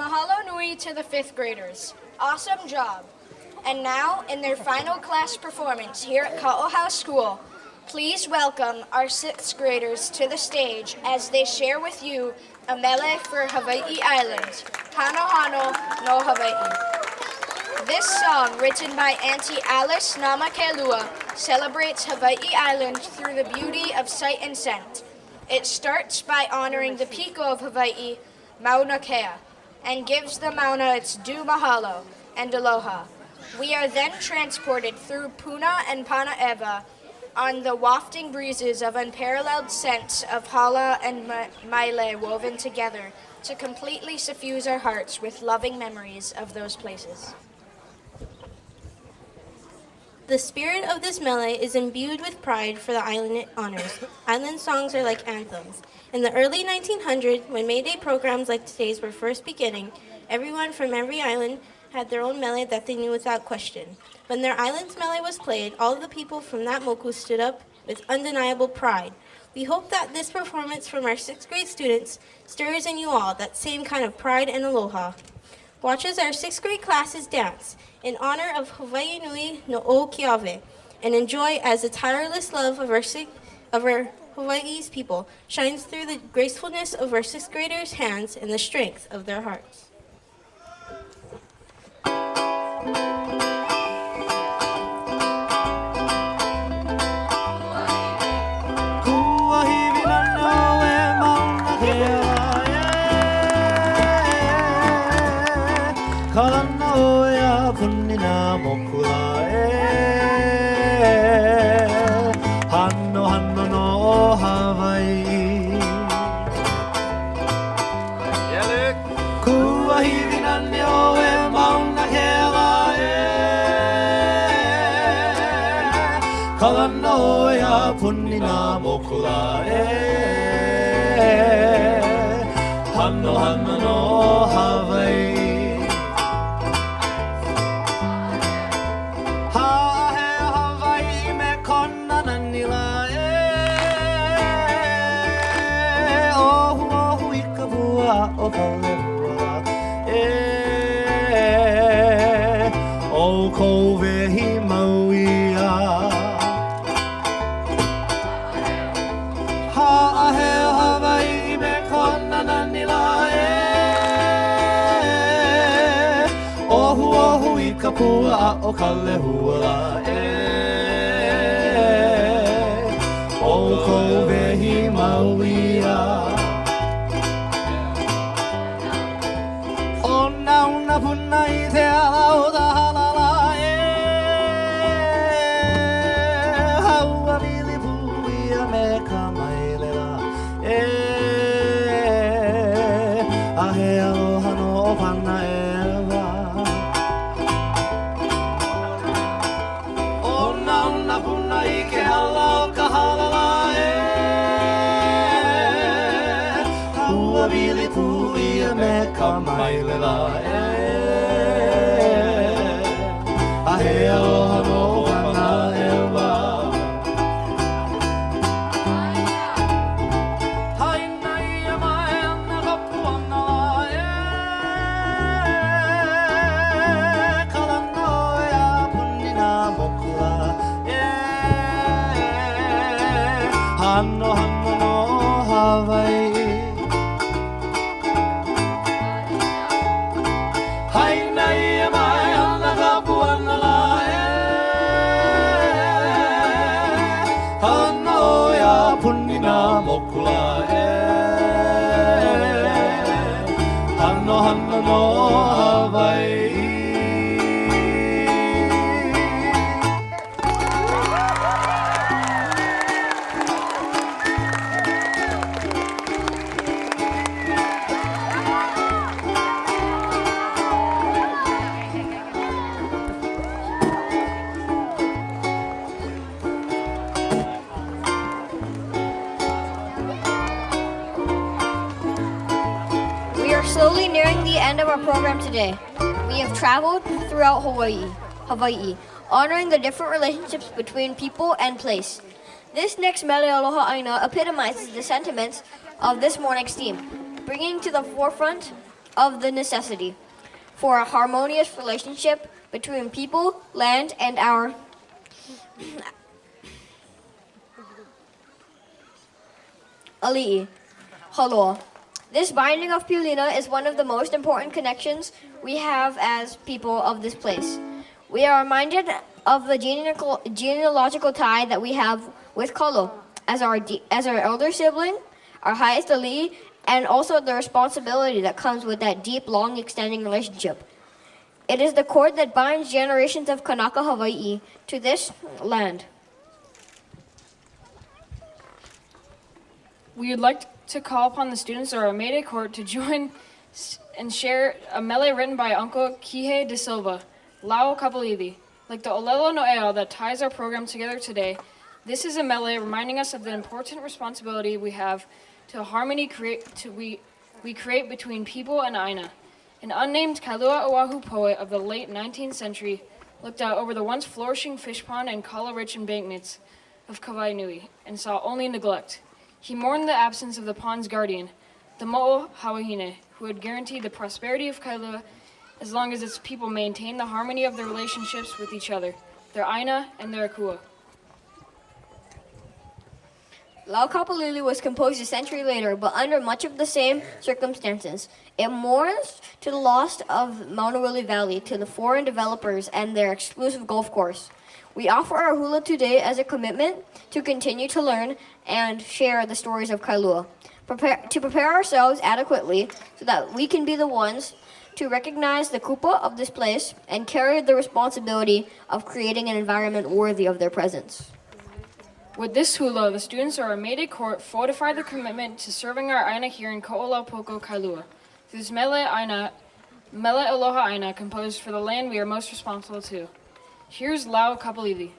Mahalo nui to the 5th graders. Awesome job. And now, in their final class performance here at Kaohao School, please welcome our 6th graders to the stage as they share with you a mele for Hawaii Island, Hano Hano no Hawaii. This song, written by Auntie Alice Namakelua, celebrates Hawaii Island through the beauty of sight and scent. It starts by honoring the Piko of Hawaii, Mauna Kea, and gives the Mauna its due mahalo and aloha. We are then transported through Puna and Panaeva on the wafting breezes of unparalleled scents of hala and maile woven together to completely suffuse our hearts with loving memories of those places. The spirit of this melee is imbued with pride for the island it honors. Island songs are like anthems. In the early 1900s, when May Day programs like today's were first beginning, everyone from every island had their own melee that they knew without question. When their island's melee was played, all of the people from that moku stood up with undeniable pride. We hope that this performance from our 6th grade students stirs in you all that same kind of pride and aloha. Watch as our 6th grade classes dance in honor of Hawaii Nui no o Keawe, and enjoy as the tireless love of our Hawaii's people shines through the gracefulness of our 6th graders' hands and the strength of their hearts. Kalanoya punina mokulae Hanno hanno no Hawaii Kuahivina nyo e mauna helae Kalanoya punina mokulae Hanno hanno no Hawaii o kalua o kovehi mauia ha'ahe Hawaii me kona nanila ohu ohu I kapua o kalehua o kovehi mauia Una punna I te alao da halala Haua mili puia me ka mailela Ahe aloha no pana ewa Una punna I ke alao ka halala Haua mili puia me ka mailela Ahe aloha no pana ewa Haina ia mai ana kapu ana Kalano ea punina mokula Hanno hanno no Hawaii Haina ia mai ana kapu ana punina mokula Hanno hanno no Hawaii Slowly nearing the end of our program today. We have traveled throughout Hawaii, honoring the different relationships between people and place. This next mele aloha aina epitomizes the sentiments of this morning's theme, bringing to the forefront of the necessity for a harmonious relationship between people, land, and our ali'i, haloa. This binding of Piulina is one of the most important connections we have as people of this place. We are reminded of the genealogical tie that we have with Kalo as our elder sibling, our highest ali'i, and also the responsibility that comes with that deep, long, extending relationship. It is the cord that binds generations of Kanaka Hawaii to this land. We would like to call upon the students of our Mayday Court to join and share a mele written by Uncle Kihei de Silva, Lau Kapalili. Like the Olelo No'eo that ties our program together today, this is a mele reminding us of the important responsibility we have to harmony we create between people and Aina. An unnamed Kailua Oahu poet of the late 19th century looked out over the once flourishing fish pond and kala-rich embankments of Kauai Nui and saw only neglect. He mourned the absence of the pond's guardian, the Mo'o Hawahine, who had guaranteed the prosperity of Kailua as long as its people maintained the harmony of their relationships with each other, their Aina and their Akua. Lau Kapalili was composed a century later, but under much of the same circumstances. It mourns to the loss of Maunawili Valley to the foreign developers and their exclusive golf course. We offer our hula today as a commitment to continue to learn and share the stories of Kailua, to prepare ourselves adequately so that we can be the ones to recognize the kupa of this place and carry the responsibility of creating an environment worthy of their presence. With this hula, the students of our Mayday Court fortify their commitment to serving our Aina here in Ko'olaupoko, Kailua. Through this mele aloha Aina composed for the land we are most responsible to. Here's Lau Kapalili.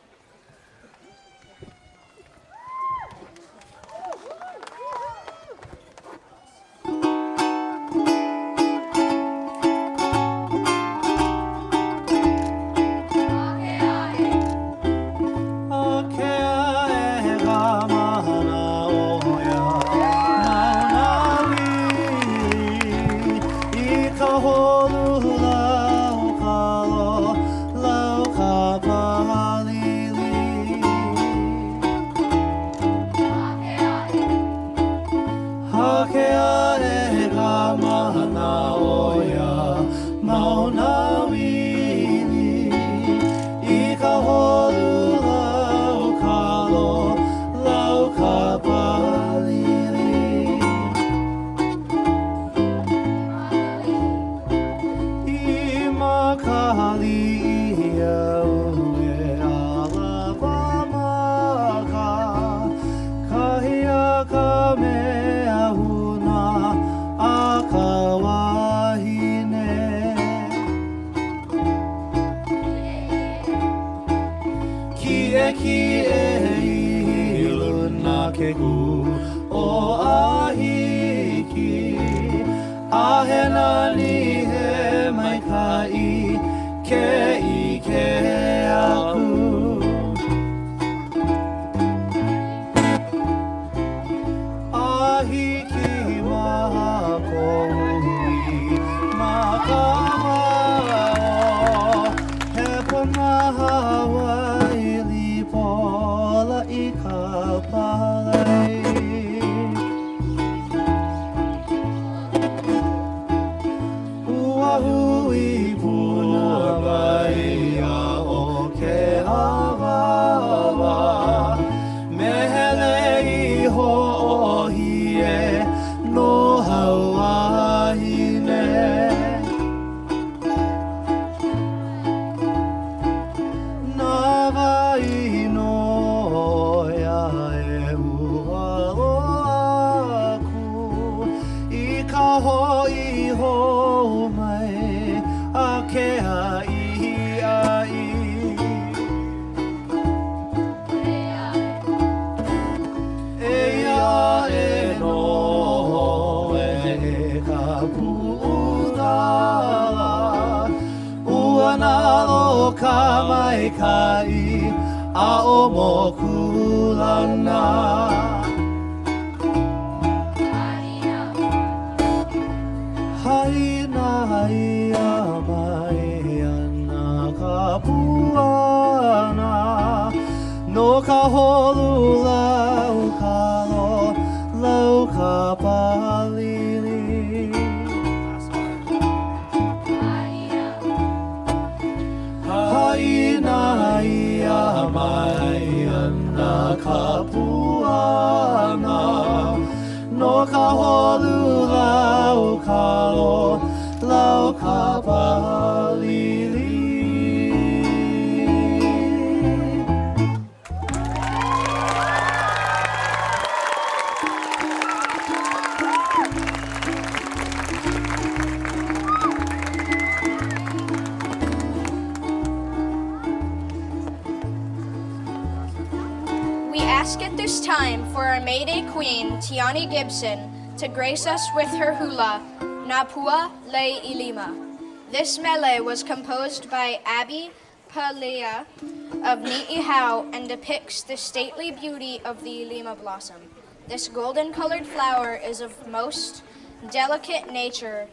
ask at this time for our May Day Queen, Tiani Gibson, to grace us with her hula, Napua Le Ilima. This mele was composed by Abby Palea of Ni'ihau and depicts the stately beauty of the Ilima blossom. This golden-colored flower is of most delicate nature,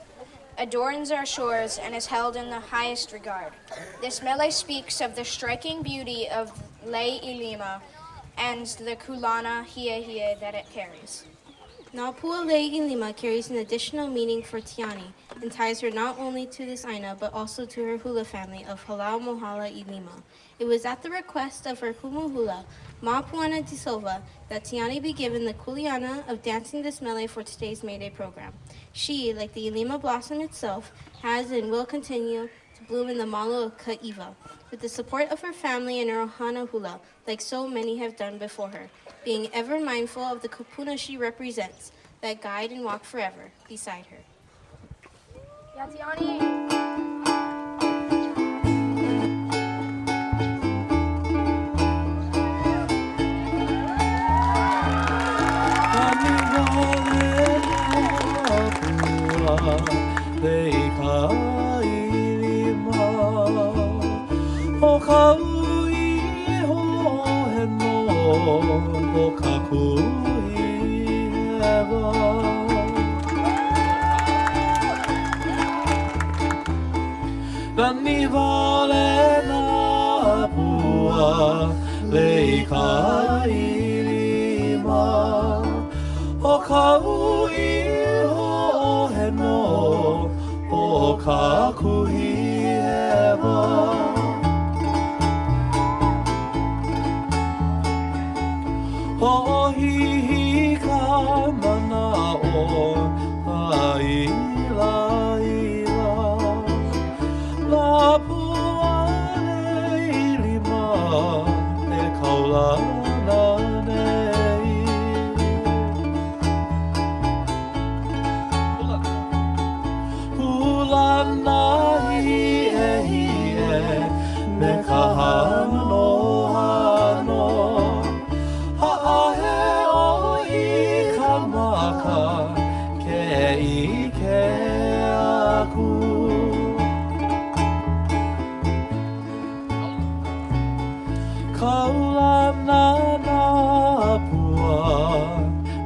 adorns our shores, and is held in the highest regard. This mele speaks of the striking beauty of Le Ilima and the kulana hia that it carries. Napua Le Ilima carries an additional meaning for Tiani and ties her not only to this Aina but also to her hula family of Halau Mohala Ilima. It was at the request of her kumu hula, Mapuana de Silva, that Tiani be given the kuleana of dancing this mele for today's May Day program. She, like the Ilima blossom itself, has and will continue to bloom in the malo of Ka'iva, with the support of her family and her ohana hula, like so many have done before her, being ever mindful of the kupuna she represents, that guide and walk forever beside her. Yatiani. Nani vale na pua leika ilima o kau iho he no o ka kuhi ewa o hihi ka mana o aila La pua le ilima e kaulana nei Hula nahi e me ka hano hano Ha'ahe o I ka maka ke I ke aku Kaulana na pua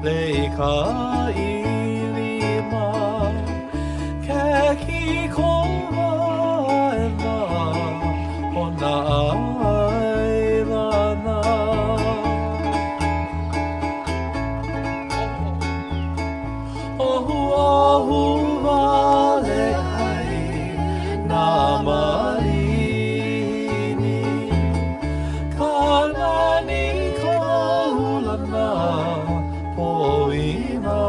leika ilima Ke ki koma e na o na ailana Ohu ohu wale ai na mali Kanani koulana poina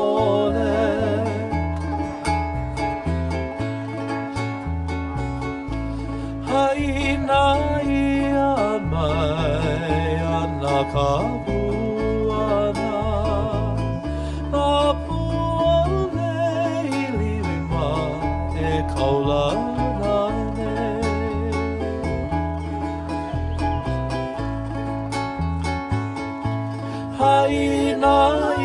ole Haina ia mai ana ka puana Na pua leilima e kaulana Haina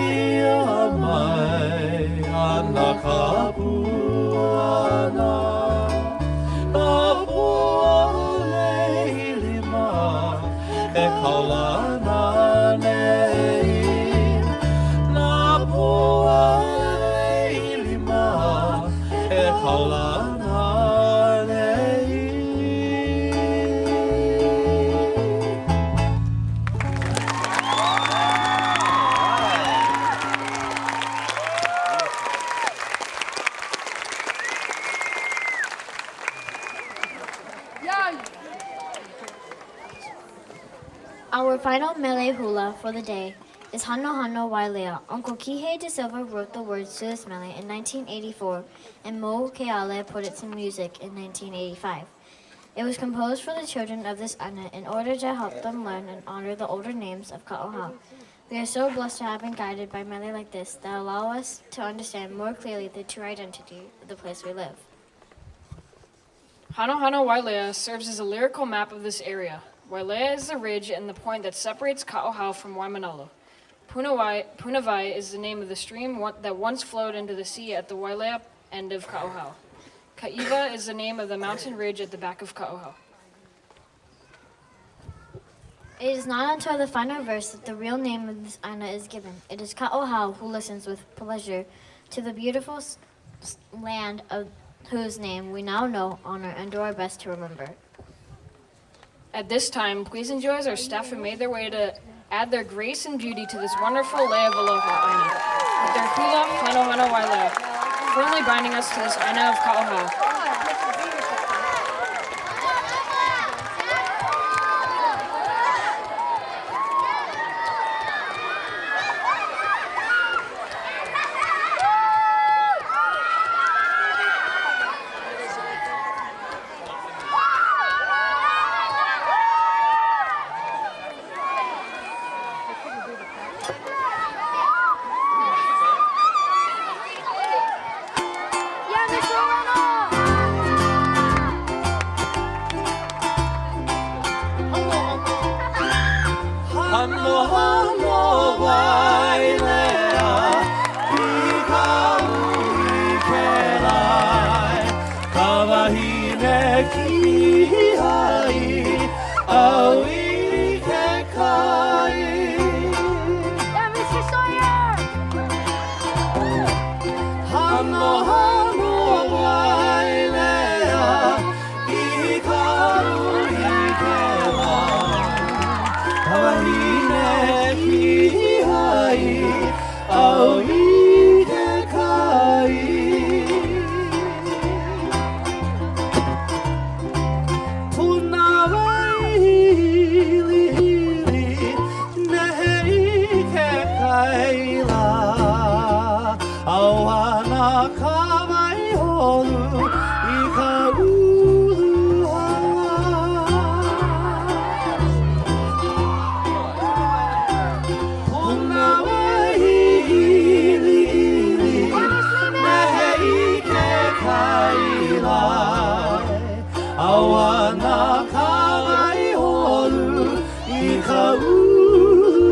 ia mai ana ka puana Na pua leilima e kaulana nei Na pua leilima e kaulana nei Our final mele hula for the day is Hano Hano Wailea. Uncle Kihei de Silva wrote the words to this mele in 1984, and Mo Keale put it to music in 1985. It was composed for the children of this ana in order to help them learn and honor the older names of Kaohao. We are so blessed to have been guided by mele like this that allow us to understand more clearly the true identity of the place we live. Hano Hano Wailea serves as a lyrical map of this area. Wailea is the ridge and the point that separates Kaohao from Waimanalo. Punawai is the name of the stream that once flowed into the sea at the Wailea end of Kaohao. Kaiwa is the name of the mountain ridge at the back of Kaohao. It is not until the final verse that the real name of this aina is given. It is Kaohao who listens with pleasure to the beautiful land of whose name we now know, honor, and do our best to remember. At this time, please enjoy as our staff have made their way to add their grace and beauty to this wonderful lei of aloha aina with their hula hano hano wailea, firmly binding us to this aina of Kaohao. Hano hano wailea, ikaurikelai, kawahine kihai, auike kai. Hano hano wailea, ikaurikelai, kawahine kihai, auike kai. Punawai hili hili, neheike kaila, auana kawai holu, ika uluhala. Punawai hili hili, neheike kaila, auana kawai holu, ika uluhala.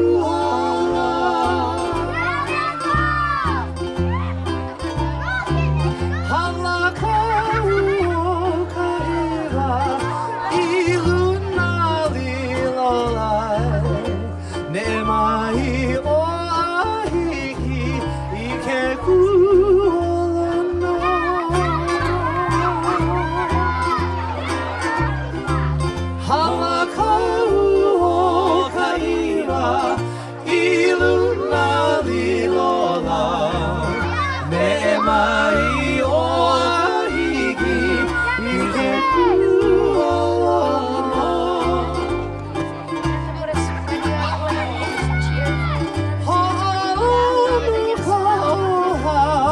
Halakau kahira, iluna lilolai, ne mai o ahiki, ike kuolana. Halakau kahira, iluna lilolai, ne mai o ahiki, ike kuolana. Ha'amu Kaohao,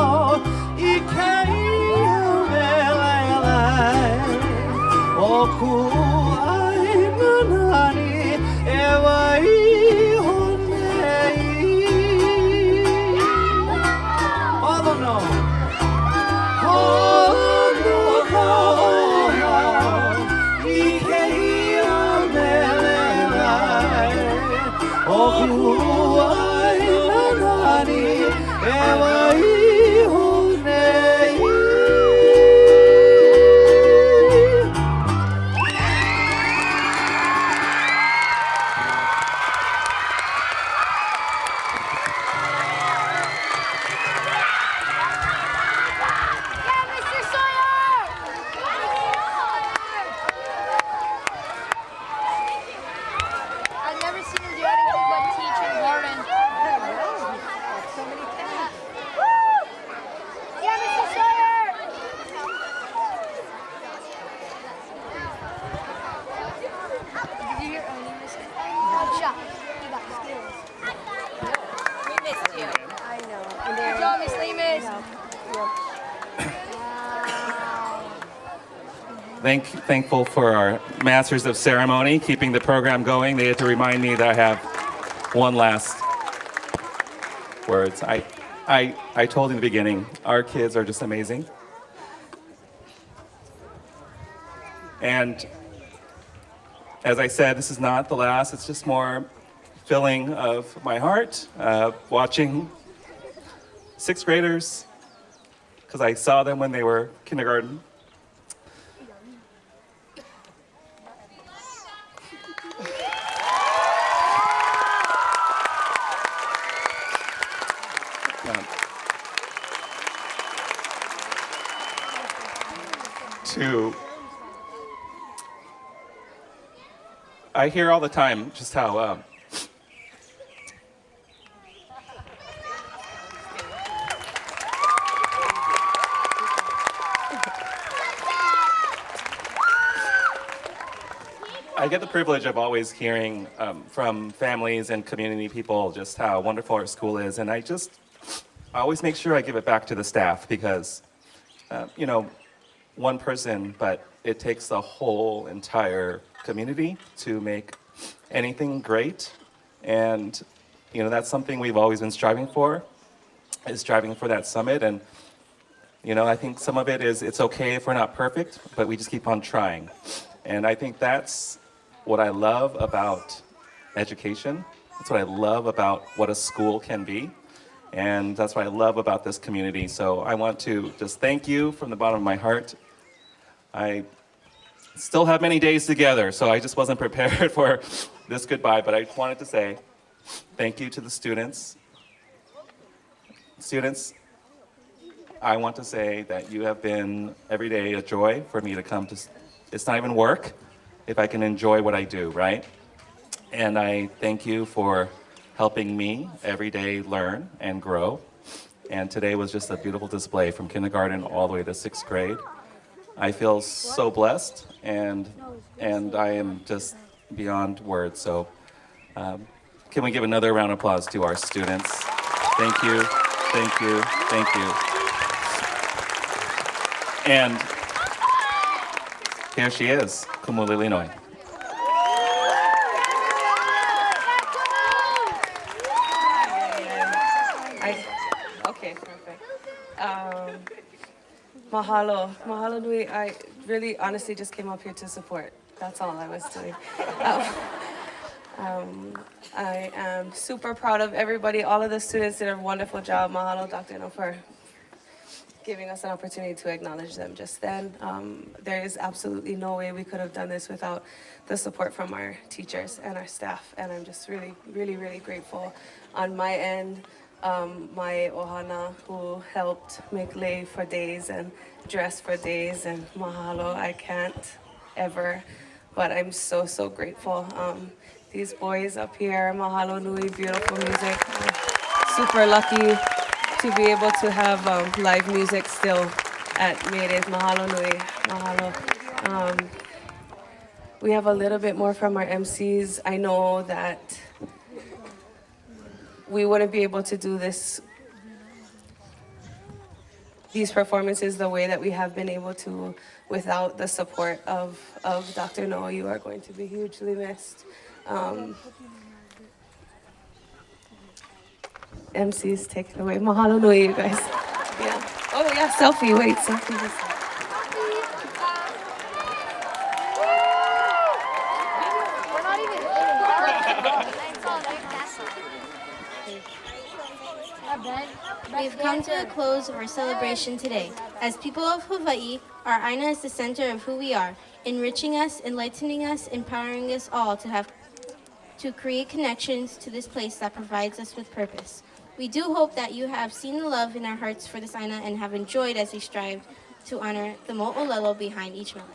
ike iaumelelai, o ku'ai manani, e waihonei. All of them. Ha'amu Kaohao, ike iaumelelai, o ku'ai manani, e waihonei. I've never seen him do anything but teach and learn. Yeah, Mr. Sawyer! Did you hear Oni miss it? Shot. You got skills. We missed you. I know. Good job, Miss Lemus. Thankful for our masters of ceremony keeping the program going. They had to remind me that I have one last words. I told in the beginning, our kids are just amazing. And as I said, this is not the last. It's just more filling of my heart, watching sixth graders, because I saw them when they were kindergarten. I hear all the time just how I get the privilege of always hearing from families and community people just how wonderful our school is, and I always make sure I give it back to the staff because, one person, but it takes the whole entire community to make anything great, and that's something we've always been striving for, is striving for that summit, and I think some of it is it's okay if we're not perfect, but we just keep on trying, and I think that's what I love about education. That's what I love about what a school can be. And that's what I love about this community. So I want to just thank you from the bottom of my heart. I still have many days together, so I just wasn't prepared for this goodbye, but I wanted to say thank you to the students. Students, I want to say that you have been every day a joy for me to come to. It's not even work if I can enjoy what I do, right? And I thank you for helping me every day learn and grow. And today was just a beautiful display from kindergarten all the way to sixth grade. I feel so blessed, and I am just beyond words. So can we give another round of applause to our students? Thank you, thank you, thank you. And here she is, Kumulilinoi. Okay, perfect. Mahalo nui. I really honestly just came up here to support. That's all I was doing. I am super proud of everybody. All of the students did a wonderful job. Mahalo, Dr. No, for giving us an opportunity to acknowledge them just then. There is absolutely no way we could have done this without the support from our teachers and our staff. And I'm just really, really, really grateful. On my end, my ohana who helped make lei for days and dress for days, and mahalo, I can't ever, but I'm so, so grateful. These boys up here, mahalo nui, beautiful music. Super lucky to be able to have live music still at Maydays. Mahalo nui, mahalo. We have a little bit more from our MCs. I know that we wouldn't be able to do these performances the way that we have been able to without the support of Dr. No. You are going to be hugely missed. MCs, take it away. Mahalo nui, you guys. Yeah. Oh yeah, selfie. Wait, selfie. We've come to the close of our celebration today. As people of Hawaii, our Aina is the center of who we are, enriching us, enlightening us, empowering us all to create connections to this place that provides us with purpose. We do hope that you have seen the love in our hearts for this Aina and have enjoyed as we strive to honor the mo'olelo behind each mele.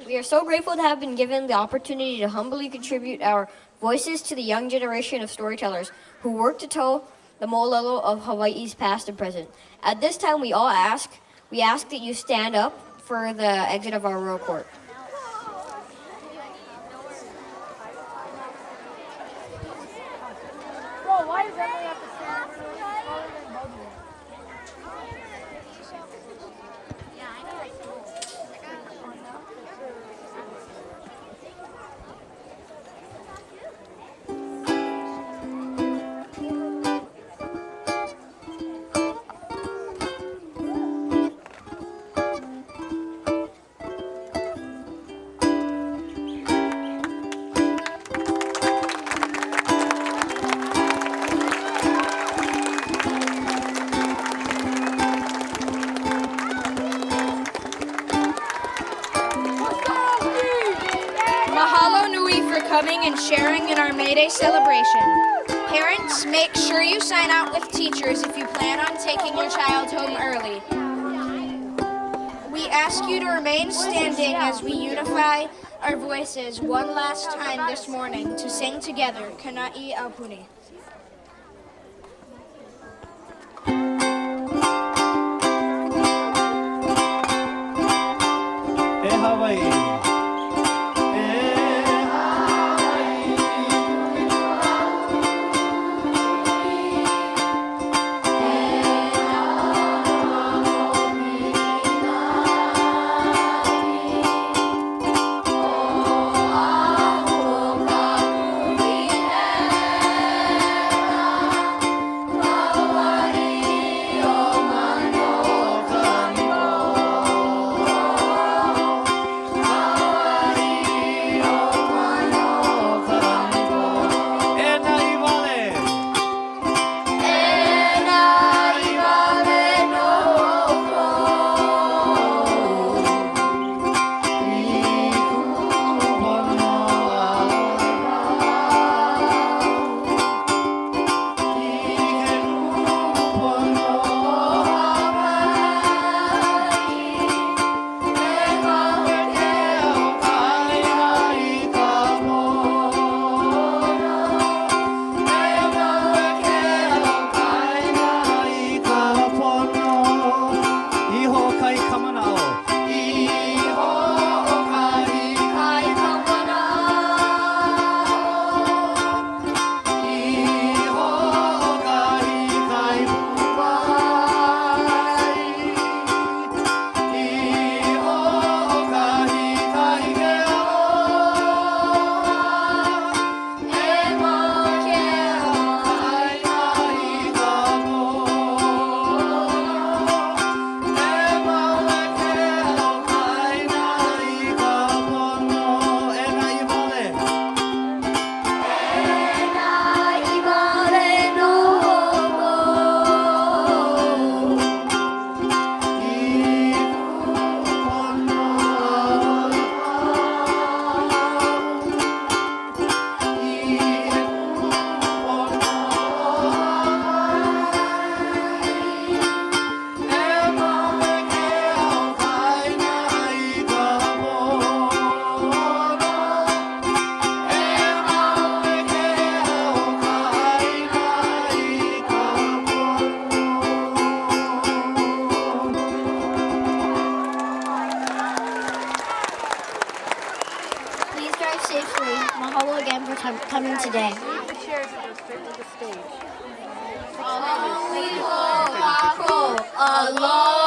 We are so grateful to have been given the opportunity to humbly contribute our voices to the young generation of storytellers who work to tell the mo'olelo of Hawaii's past and present. At this time, we ask that you stand up for the exit of our royal court. Bro, why does everybody have to stand for taller than Bubby? coming and sharing in our May Day celebration. Parents, make sure you sign out with teachers if you plan on taking your child home early. We ask you to remain standing as we unify our voices one last time this morning to sing together, Kana'i Aupuni. E Hawaii. Safely. Mahalo again for coming today. Aloha.